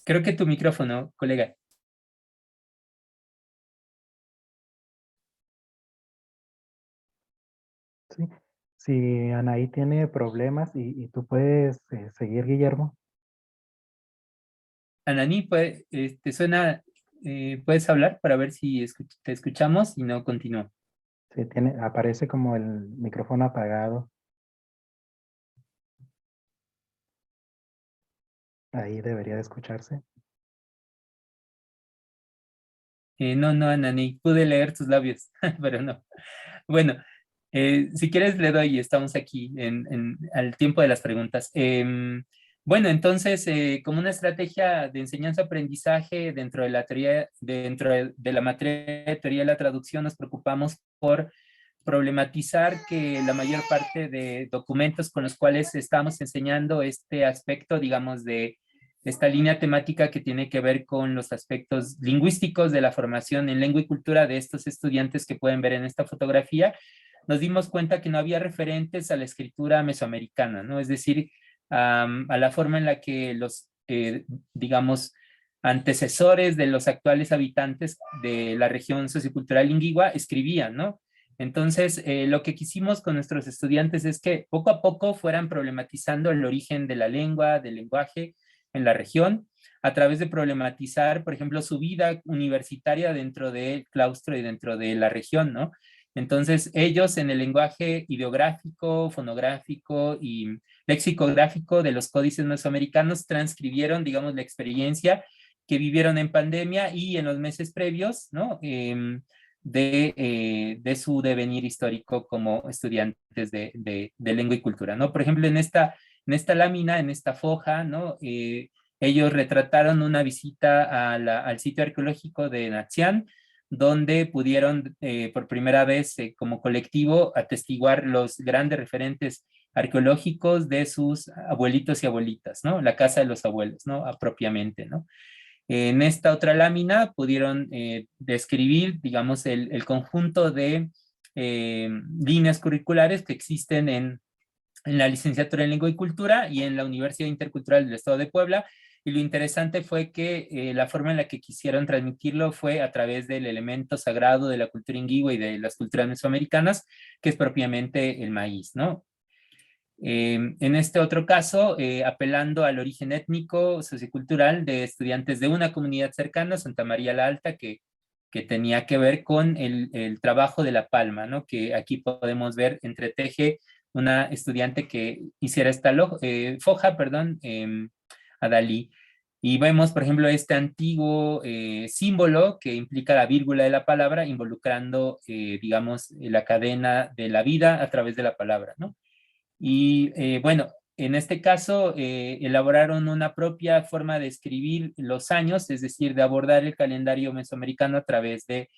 Creo que tu micrófono, colega. Sí. Si Anaí tiene problemas y tú puedes seguir, Guillermo. Ananí, ¿te suena? ¿Puedes hablar para ver si te escuchamos y no continúa? Sí, aparece como el micrófono apagado. Ahí debería de escucharse. No, Ananí, pude leer tus labios, pero no. Bueno, si quieres le doy, estamos aquí al tiempo de las preguntas. Bueno, entonces, como una estrategia de enseñanza-aprendizaje dentro de la teoría, de la materia de teoría de la traducción, nos preocupamos por problematizar que la mayor parte de documentos con los cuales estamos enseñando este aspecto, digamos, de esta línea temática que tiene que ver con los aspectos lingüísticos de la formación en lengua y cultura de estos estudiantes que pueden ver en esta fotografía, nos dimos cuenta que no había referentes a la escritura mesoamericana, ¿no? Es decir, a la forma en la que los, digamos, antecesores de los actuales habitantes de la región sociocultural lingüística escribían, ¿no? Entonces, lo que quisimos con nuestros estudiantes es que poco a poco fueran problematizando el origen de la lengua, del lenguaje en la región, a través de problematizar, por ejemplo, su vida universitaria dentro del claustro y dentro de la región, ¿no? Entonces, ellos en el lenguaje ideográfico, fonográfico y lexicográfico de los códices mesoamericanos transcribieron, digamos, la experiencia que vivieron en pandemia y en los meses previos, ¿no? De su devenir histórico como estudiantes de lengua y cultura, ¿no? Por ejemplo, en esta lámina, en esta foja, ¿no? Ellos retrataron una visita al sitio arqueológico de Natsián, donde pudieron por primera vez como colectivo atestiguar los grandes referentes arqueológicos de sus abuelitos y abuelitas, ¿no? La casa de los abuelos, ¿no? Propiamente, ¿no? En esta otra lámina pudieron describir, digamos, el conjunto de líneas curriculares que existen en la licenciatura en Lengua y Cultura y en la Universidad Intercultural del Estado de Puebla. Y lo interesante fue que la forma en la que quisieron transmitirlo fue a través del elemento sagrado de la cultura ingigua y de las culturas mesoamericanas, que es propiamente el maíz, ¿no? En este otro caso, apelando al origen étnico, sociocultural de estudiantes de una comunidad cercana, Santa María la Alta, que tenía que ver con el trabajo de la palma, ¿no? Que aquí podemos ver entreteje una estudiante que hiciera esta foja, perdón, a Dalí. Y vemos, por ejemplo, este antiguo símbolo que implica la vírgula de la palabra, involucrando, digamos, la cadena de la vida a través de la palabra, ¿no? Y bueno, en este caso elaboraron una propia forma de escribir los años, es decir, de abordar el calendario mesoamericano a través de,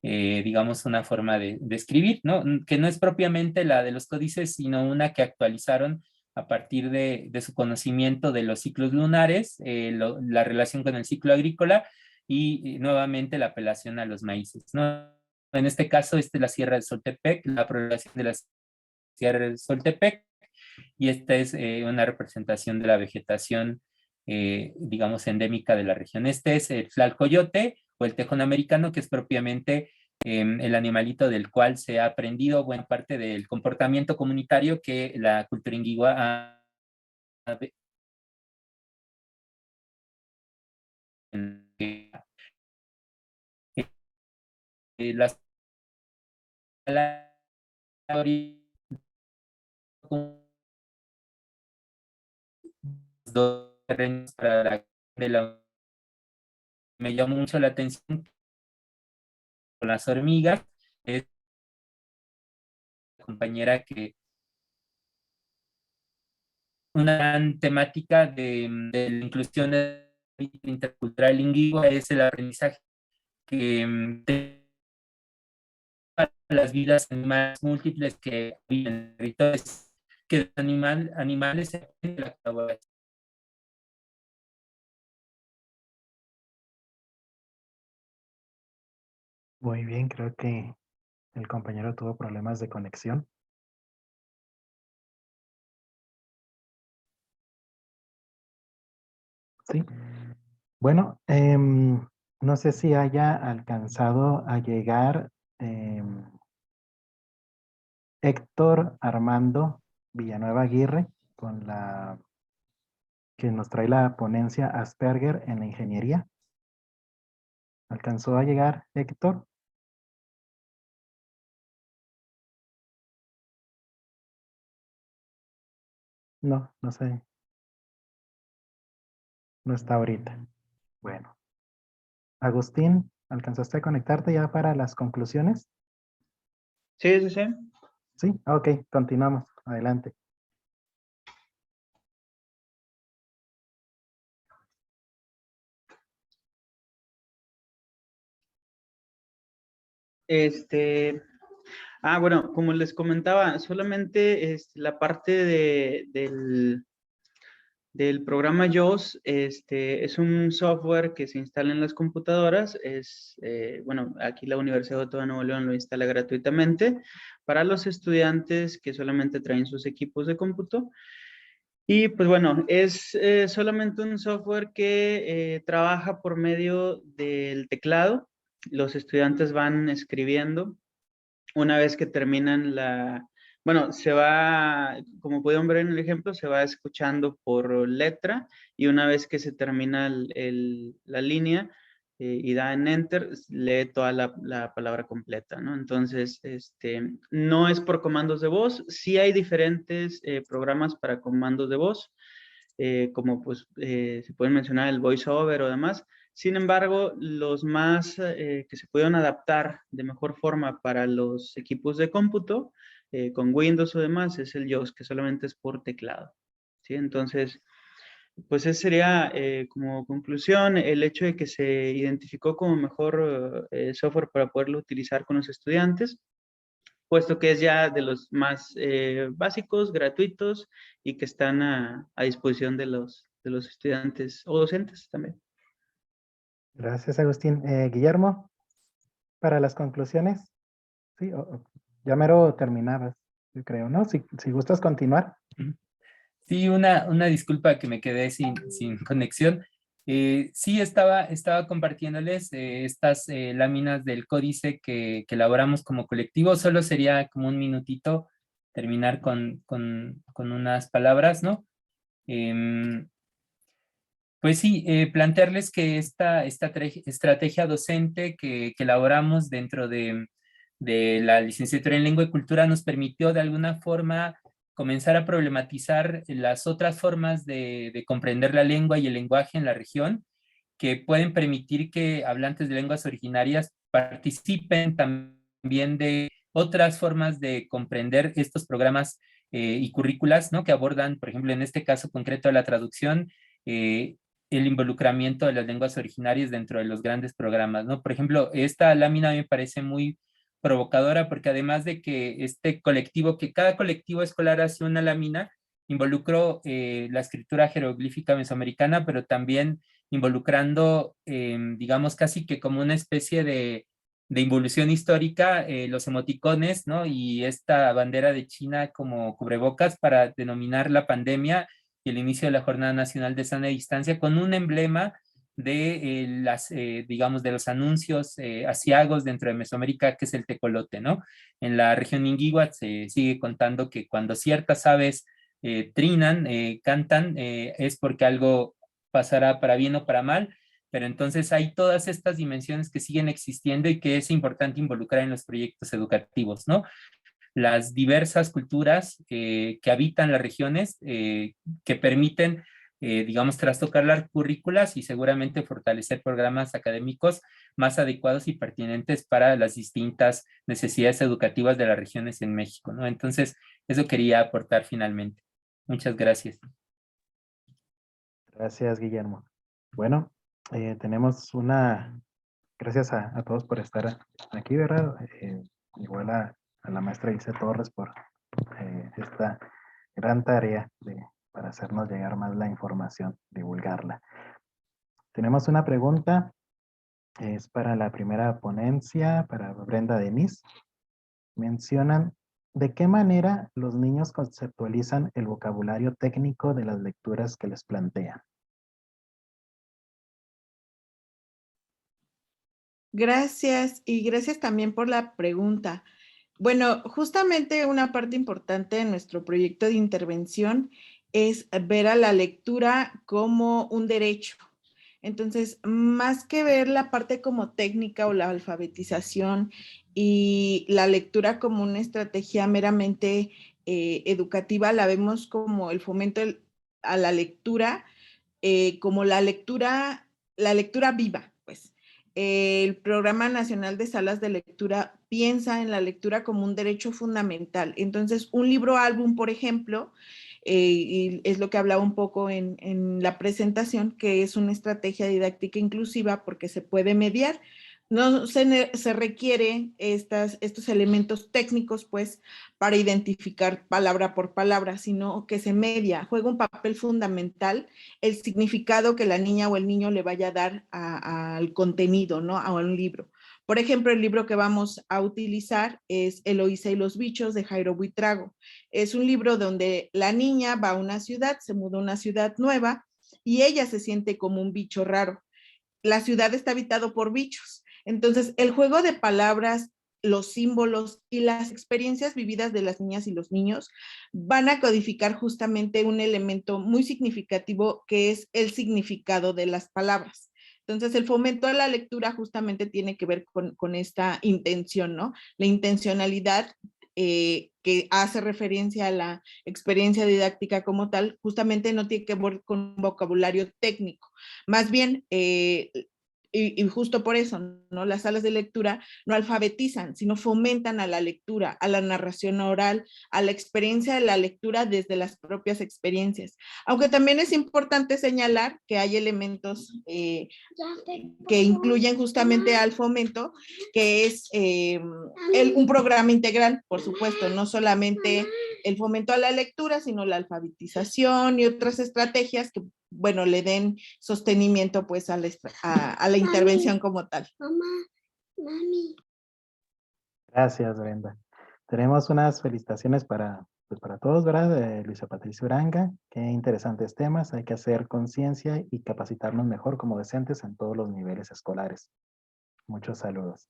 digamos, una forma de escribir, ¿no? Que no es propiamente la de los códices, sino una que actualizaron a partir de su conocimiento de los ciclos lunares, la relación con el ciclo agrícola y nuevamente la apelación a los maíces, ¿no? En este caso, esta es la Sierra de Soltepec, la progresión de la Sierra de Soltepec, y esta es una representación de la vegetación, digamos, endémica de la región. Este es el tlalcoyote o el tejón americano, que es propiamente el animalito del cual se ha aprendido buena parte del comportamiento comunitario que la cultura ingigua ha las dos terrenos para me llamó mucho la atención con las hormigas, es compañera que una gran temática de la inclusión intercultural lingüística es el aprendizaje que para las vidas animales múltiples que viven en territorios que animales se aprenden la colaboración. Muy bien, creo que el compañero tuvo problemas de conexión. Sí. Bueno, no sé si haya alcanzado a llegar Héctor Armando Villanueva Aguirre con la que nos trae la ponencia Asperger en la ingeniería. ¿Alcanzó a llegar Héctor? No, no sé. No está ahorita. Bueno. Agustín, ¿alcanzaste a conectarte ya para las conclusiones? Sí, sí, sí. Sí, ok, continuamos. Adelante. Bueno, como les comentaba, solamente la parte del programa JAWS. Es un software que se instala en las computadoras. Bueno, aquí la Universidad Autónoma de Nuevo León lo instala gratuitamente para los estudiantes que solamente traen sus equipos de cómputo. Y pues bueno, es solamente un software que trabaja por medio del teclado. Los estudiantes van escribiendo. Una vez que terminan bueno, se va, como pudieron ver en el ejemplo, se va escuchando por letra, y una vez que se termina la línea y da en Enter, lee toda la palabra completa, ¿no? Entonces, no es por comandos de voz. Sí hay diferentes programas para comandos de voz, como pues se pueden mencionar el VoiceOver o demás. Sin embargo, los más que se pudieron adaptar de mejor forma para los equipos de cómputo, con Windows o demás, es el JAWS, que solamente es por teclado, ¿sí? Entonces, pues ese sería como conclusión el hecho de que se identificó como mejor software para poderlo utilizar con los estudiantes, puesto que es ya de los más básicos, gratuitos, y que están a disposición de los estudiantes o docentes también. Gracias, Agustín. Guillermo, para las conclusiones. Sí, ya mero terminabas, yo creo, ¿no? Si gustas continuar. Sí, una disculpa que me quedé sin conexión. Sí, estaba compartiéndoles estas láminas del códice que elaboramos como colectivo. Solo sería como un minutito terminar con unas palabras, ¿no? Pues sí, plantearles que esta estrategia docente que elaboramos dentro de la licenciatura en Lengua y Cultura nos permitió de alguna forma comenzar a problematizar las otras formas de comprender la lengua y el lenguaje en la región, que pueden permitir que hablantes de lenguas originarias participen también de otras formas de comprender estos programas y currículas, ¿no? Que abordan, por ejemplo, en este caso concreto, la traducción, el involucramiento de las lenguas originarias dentro de los grandes programas, ¿no? Por ejemplo, esta lámina me parece muy provocadora porque además de que este colectivo, que cada colectivo escolar hace una lámina, involucró la escritura jeroglífica mesoamericana, pero también involucrando, digamos, casi que como una especie de involución histórica, los emoticones, ¿no? Y esta bandera de China como cubrebocas para denominar la pandemia y el inicio de la Jornada Nacional de Sana Distancia con un emblema de digamos, de los anuncios asiagos dentro de Mesoamérica, que es el tecolote, ¿no? En la región Inguíhuatl se sigue contando que cuando ciertas aves trinan, cantan, es porque algo pasará para bien o para mal, pero entonces hay todas estas dimensiones que siguen existiendo y que es importante involucrar en los proyectos educativos, ¿no? Las diversas culturas que habitan las regiones, que permiten, digamos, trastocar las currículas y seguramente fortalecer programas académicos más adecuados y pertinentes para las distintas necesidades educativas de las regiones en México, ¿no? Entonces, eso quería aportar finalmente. Muchas gracias. Gracias, Guillermo. Bueno, tenemos gracias a todos por estar aquí, ¿verdad? Igual a la maestra Ilse Torres por esta gran tarea para hacernos llegar más la información, divulgarla. Tenemos una pregunta, es para la primera ponencia, para Brenda Denis. Mencionan, ¿de qué manera los niños conceptualizan el vocabulario técnico de las lecturas que les plantean? Gracias, y gracias también por la pregunta. Bueno, justamente una parte importante de nuestro proyecto de intervención es ver a la lectura como un derecho. Entonces, más que ver la parte como técnica o la alfabetización y la lectura como una estrategia meramente educativa, la vemos como el fomento a la lectura, como la lectura viva, pues. El Programa Nacional de Salas de Lectura piensa en la lectura como un derecho fundamental. Entonces, un libro álbum, por ejemplo, y es lo que hablaba un poco en la presentación, que es una estrategia didáctica inclusiva porque se puede mediar, no se requiere estos elementos técnicos, pues, para identificar palabra por palabra, sino que se media, juega un papel fundamental el significado que la niña o el niño le vaya a dar al contenido, ¿no? A un libro. Por ejemplo, el libro que vamos a utilizar es Eloísa y los bichos de Jairo Buitrago. Es un libro donde la niña va a una ciudad, se muda a una ciudad nueva y ella se siente como un bicho raro. La ciudad está habitado por bichos. Entonces, el juego de palabras, los símbolos y las experiencias vividas de las niñas y los niños van a codificar justamente un elemento muy significativo que es el significado de las palabras. Entonces, el fomento a la lectura justamente tiene que ver con esta intención, ¿no? La intencionalidad que hace referencia a la experiencia didáctica como tal, justamente no tiene que ver con un vocabulario técnico. Más bien, y justo por eso, ¿no? Las salas de lectura no alfabetizan, sino fomentan a la lectura, a la narración oral, a la experiencia de la lectura desde las propias experiencias. Aunque también es importante señalar que hay elementos que incluyen justamente al fomento, que es un programa integral, por supuesto, no solamente el fomento a la lectura, sino la alfabetización y otras estrategias que, bueno, le den sostenimiento pues a la intervención como tal. Mami. Gracias, Brenda. Tenemos unas felicitaciones para todos, ¿verdad? De Luisa Patricia Uranga. Qué interesantes temas. Hay que hacer conciencia y capacitarnos mejor como docentes en todos los niveles escolares. Muchos saludos.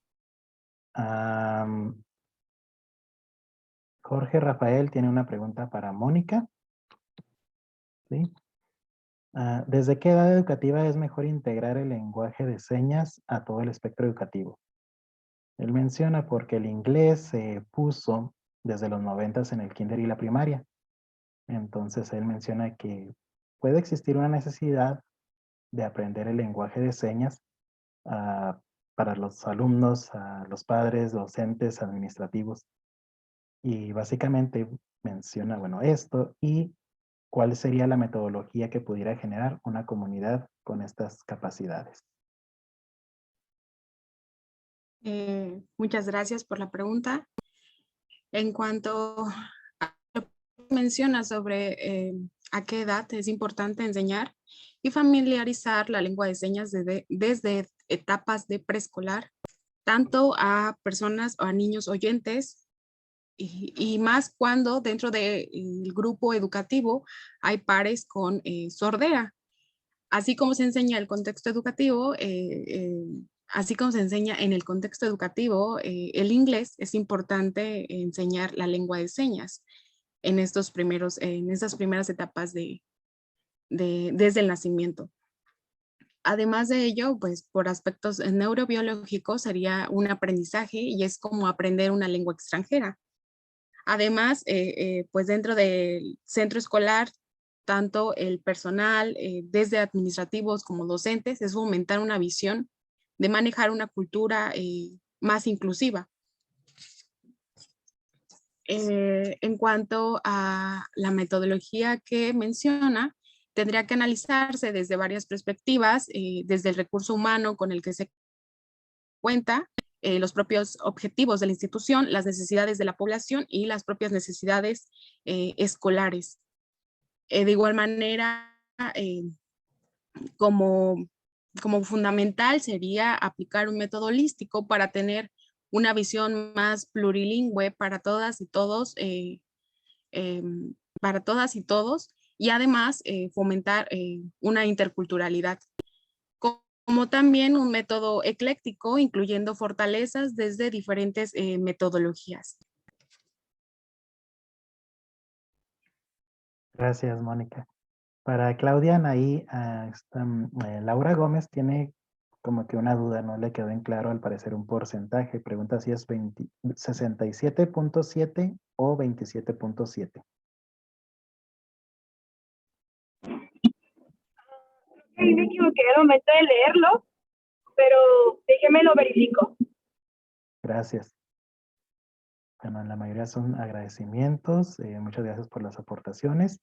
Jorge Rafael tiene una pregunta para Mónica. ¿Sí? ¿Desde qué edad educativa es mejor integrar el lenguaje de señas a todo el espectro educativo? Él menciona porque el inglés se puso desde los 90 en el kinder y la primaria. Entonces él menciona que puede existir una necesidad de aprender el lenguaje de señas para los alumnos, los padres, docentes, administrativos. Y básicamente menciona, bueno, esto y cuál sería la metodología que pudiera generar una comunidad con estas capacidades. Muchas gracias por la pregunta. En cuanto a lo que menciona sobre a qué edad es importante enseñar y familiarizar la lengua de señas desde etapas de preescolar, tanto a personas o a niños oyentes y más cuando dentro del grupo educativo hay pares con sordera. Así como se enseña el contexto educativo, así como se enseña en el contexto educativo el inglés, es importante enseñar la lengua de señas en estas primeras etapas desde el nacimiento. Además de ello, pues por aspectos neurobiológicos sería un aprendizaje y es como aprender una lengua extranjera. Además, pues dentro del centro escolar, tanto el personal, desde administrativos como docentes, es fomentar una visión de manejar una cultura más inclusiva. En cuanto a la metodología que menciona, tendría que analizarse desde varias perspectivas, desde el recurso humano con el que se cuenta, los propios objetivos de la institución, las necesidades de la población y las propias necesidades escolares. De igual manera, como fundamental sería aplicar un método holístico para tener una visión más plurilingüe para todas y todos, y además fomentar una interculturalidad, como también un método ecléctico, incluyendo fortalezas desde diferentes metodologías. Gracias, Mónica. Para Claudia, ahí Laura Gómez tiene como que una duda, no le quedó en claro al parecer un porcentaje. Pregunta si es 67.7 o 27.7. Sí, me equivoqué al momento de leerlo, pero déjeme lo verifico. Gracias. Bueno, la mayoría son agradecimientos. Muchas gracias por las aportaciones.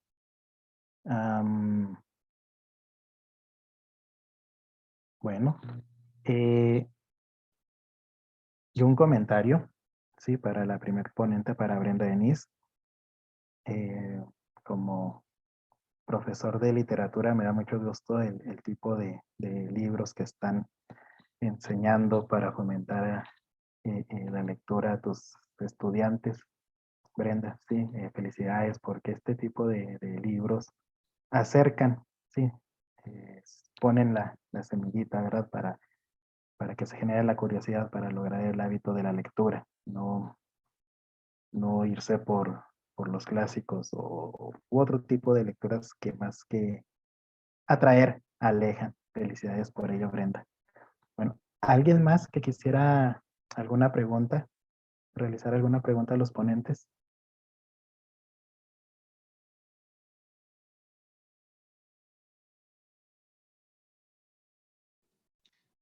Bueno, Y un comentario, sí, para la primer ponente, para Brenda Denise. Como profesor de literatura me da mucho gusto el tipo de libros que están enseñando para fomentar la lectura a tus estudiantes. Brenda, sí, felicidades porque este tipo de libros acercan, sí, ponen la semillita, ¿verdad? Para que se genere la curiosidad, para lograr el hábito de la lectura, no irse por los clásicos u otro tipo de lecturas que más que atraer, alejan. Felicidades por ello, Brenda. Bueno, ¿alguien más que quisiera alguna pregunta? ¿Realizar alguna pregunta a los ponentes?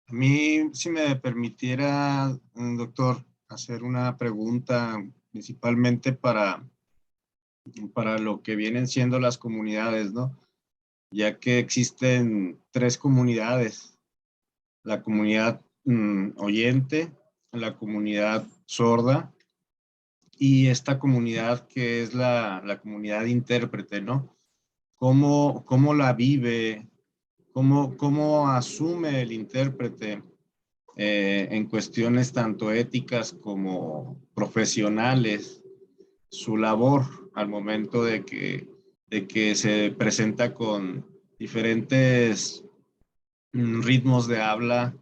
A mí, si me permitiera, doctor, hacer una pregunta principalmente para lo que vienen siendo las comunidades, ¿no? Ya que existen 3 comunidades, la comunidad oyente, la comunidad sorda y esta comunidad que es la comunidad intérprete, ¿no? ¿Cómo la vive? ¿Cómo asume el intérprete en cuestiones tanto éticas como profesionales su labor al momento de que se presenta con diferentes ritmos de habla,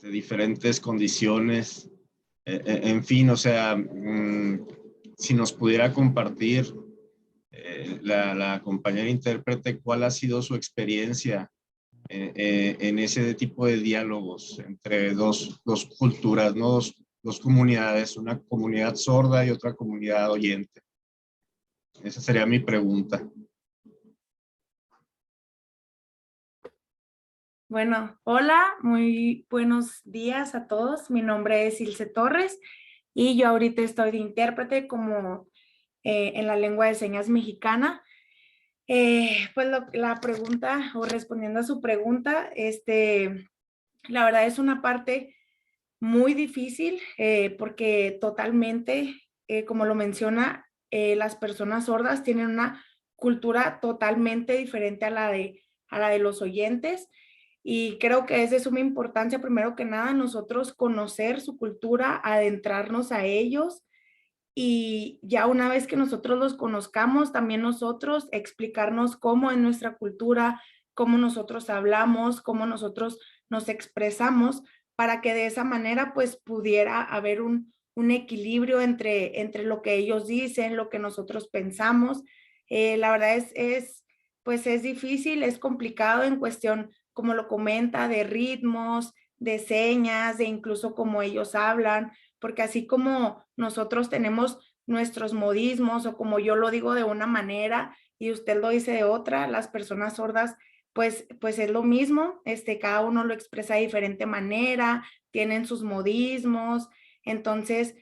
diferentes condiciones, en fin, o sea, si nos pudiera compartir la compañera intérprete, ¿cuál ha sido su experiencia en ese tipo de diálogos entre dos culturas, ¿no? Dos comunidades, una comunidad sorda y otra comunidad oyente? Esa sería mi pregunta. Bueno, hola, muy buenos días a todos. Mi nombre es Ilse Torres y yo ahorita estoy de intérprete como en la lengua de señas mexicana. Pues la pregunta, o respondiendo a su pregunta, la verdad es una parte muy difícil porque totalmente, como lo menciona, las personas sordas tienen una cultura totalmente diferente a la de los oyentes. Y creo que es de suma importancia, primero que nada, nosotros conocer su cultura, adentrarnos a ellos y ya una vez que nosotros los conozcamos, también nosotros explicarnos cómo en nuestra cultura, cómo nosotros hablamos, cómo nosotros nos expresamos, para que de esa manera pues pudiera haber un equilibrio entre lo que ellos dicen, lo que nosotros pensamos. La verdad pues es difícil, es complicado en cuestión, como lo comenta, de ritmos, de señas, de incluso cómo ellos hablan, porque así como nosotros tenemos nuestros modismos o como yo lo digo de una manera y usted lo dice de otra, las personas sordas pues es lo mismo, cada uno lo expresa de diferente manera, tienen sus modismos, entonces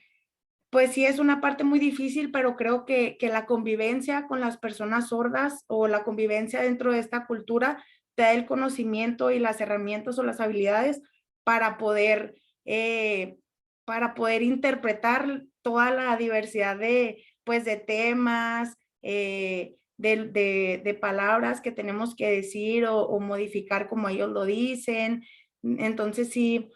pues sí es una parte muy difícil, pero creo que la convivencia con las personas sordas o la convivencia dentro de esta cultura te da el conocimiento y las herramientas o las habilidades para poder, eh, para poder interpretar toda la diversidad pues, de temas, de palabras que tenemos que decir o modificar como ellos lo dicen. Entonces sí,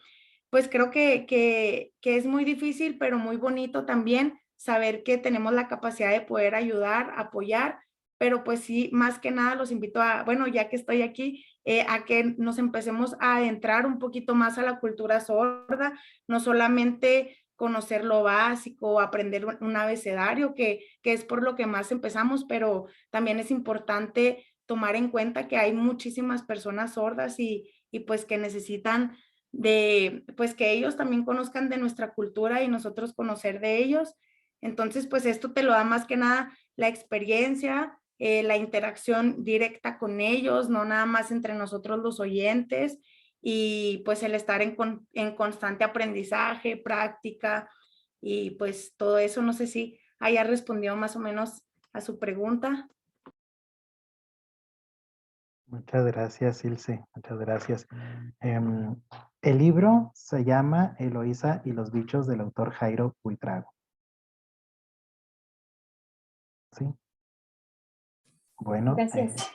pues creo que es muy difícil, pero muy bonito también saber que tenemos la capacidad de poder ayudar, apoyar, pero pues sí, más que nada los invito a, bueno, ya que estoy aquí, a que nos empecemos a adentrar un poquito más a la cultura sorda, no solamente conocer lo básico, aprender un abecedario, que es por lo que más empezamos, pero también es importante tomar en cuenta que hay muchísimas personas sordas y pues que necesitan pues que ellos también conozcan de nuestra cultura y nosotros conocer de ellos. Entonces, pues esto te lo da más que nada la experiencia, la interacción directa con ellos, no nada más entre nosotros los oyentes y pues el estar en constante aprendizaje, práctica y pues todo eso. No sé si haya respondido más o menos a su pregunta. Muchas gracias, Ilse. Muchas gracias. El libro se llama Eloísa y los bichos del autor Jairo Buitrago. ¿Sí? Bueno, Gracias.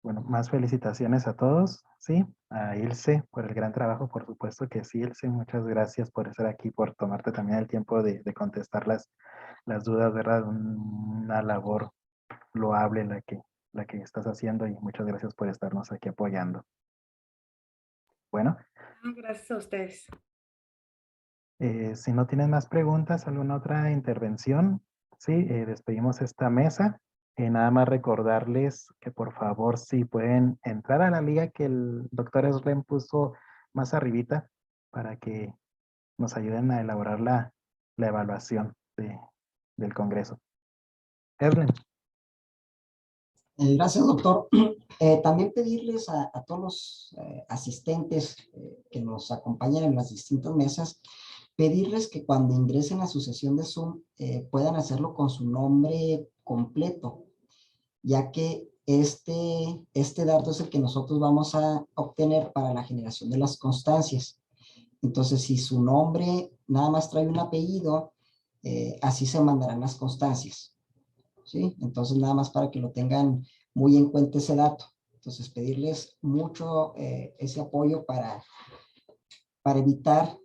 bueno, más felicitaciones a todos, ¿sí? A Ilse por el gran trabajo, por supuesto que sí, Ilse, muchas gracias por estar aquí, por tomarte también el tiempo de contestar las dudas, ¿verdad? Una labor loable la que estás haciendo y muchas gracias por estarnos aquí apoyando. Bueno, Gracias a ustedes. si no tienen más preguntas, ¿alguna otra intervención? Sí, despedimos esta mesa. Nada más recordarles que por favor, si pueden entrar a la liga que el doctor Eslen puso más arribita para que nos ayuden a elaborar la evaluación del Congreso. Eslen. Gracias, doctor. También pedirles a todos los asistentes que nos acompañan en las distintas mesas, pedirles que cuando ingresen a su sesión de Zoom puedan hacerlo con su nombre completo, ya que este dato es el que nosotros vamos a obtener para la generación de las constancias. Entonces, si su nombre nada más trae un apellido, así se mandarán las constancias. ¿Sí? Entonces, nada más para que lo tengan muy en cuenta ese dato. Entonces, pedirles mucho ese apoyo para evitar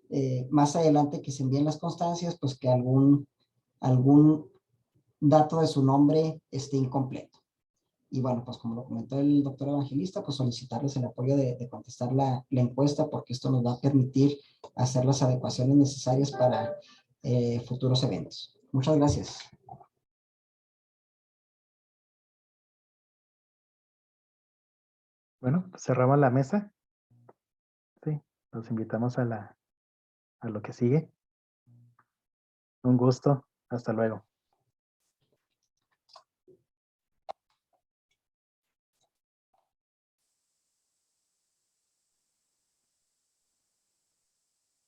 más adelante que se envíen las constancias, pues que algún dato de su nombre esté incompleto. Y bueno, pues como lo comentó el doctor Evangelista, pues solicitarles el apoyo de contestar la encuesta, porque esto nos va a permitir hacer las adecuaciones necesarias para futuros eventos. Muchas gracias. Bueno, pues cerramos la mesa. Sí, los invitamos a lo que sigue. Un gusto. Hasta luego.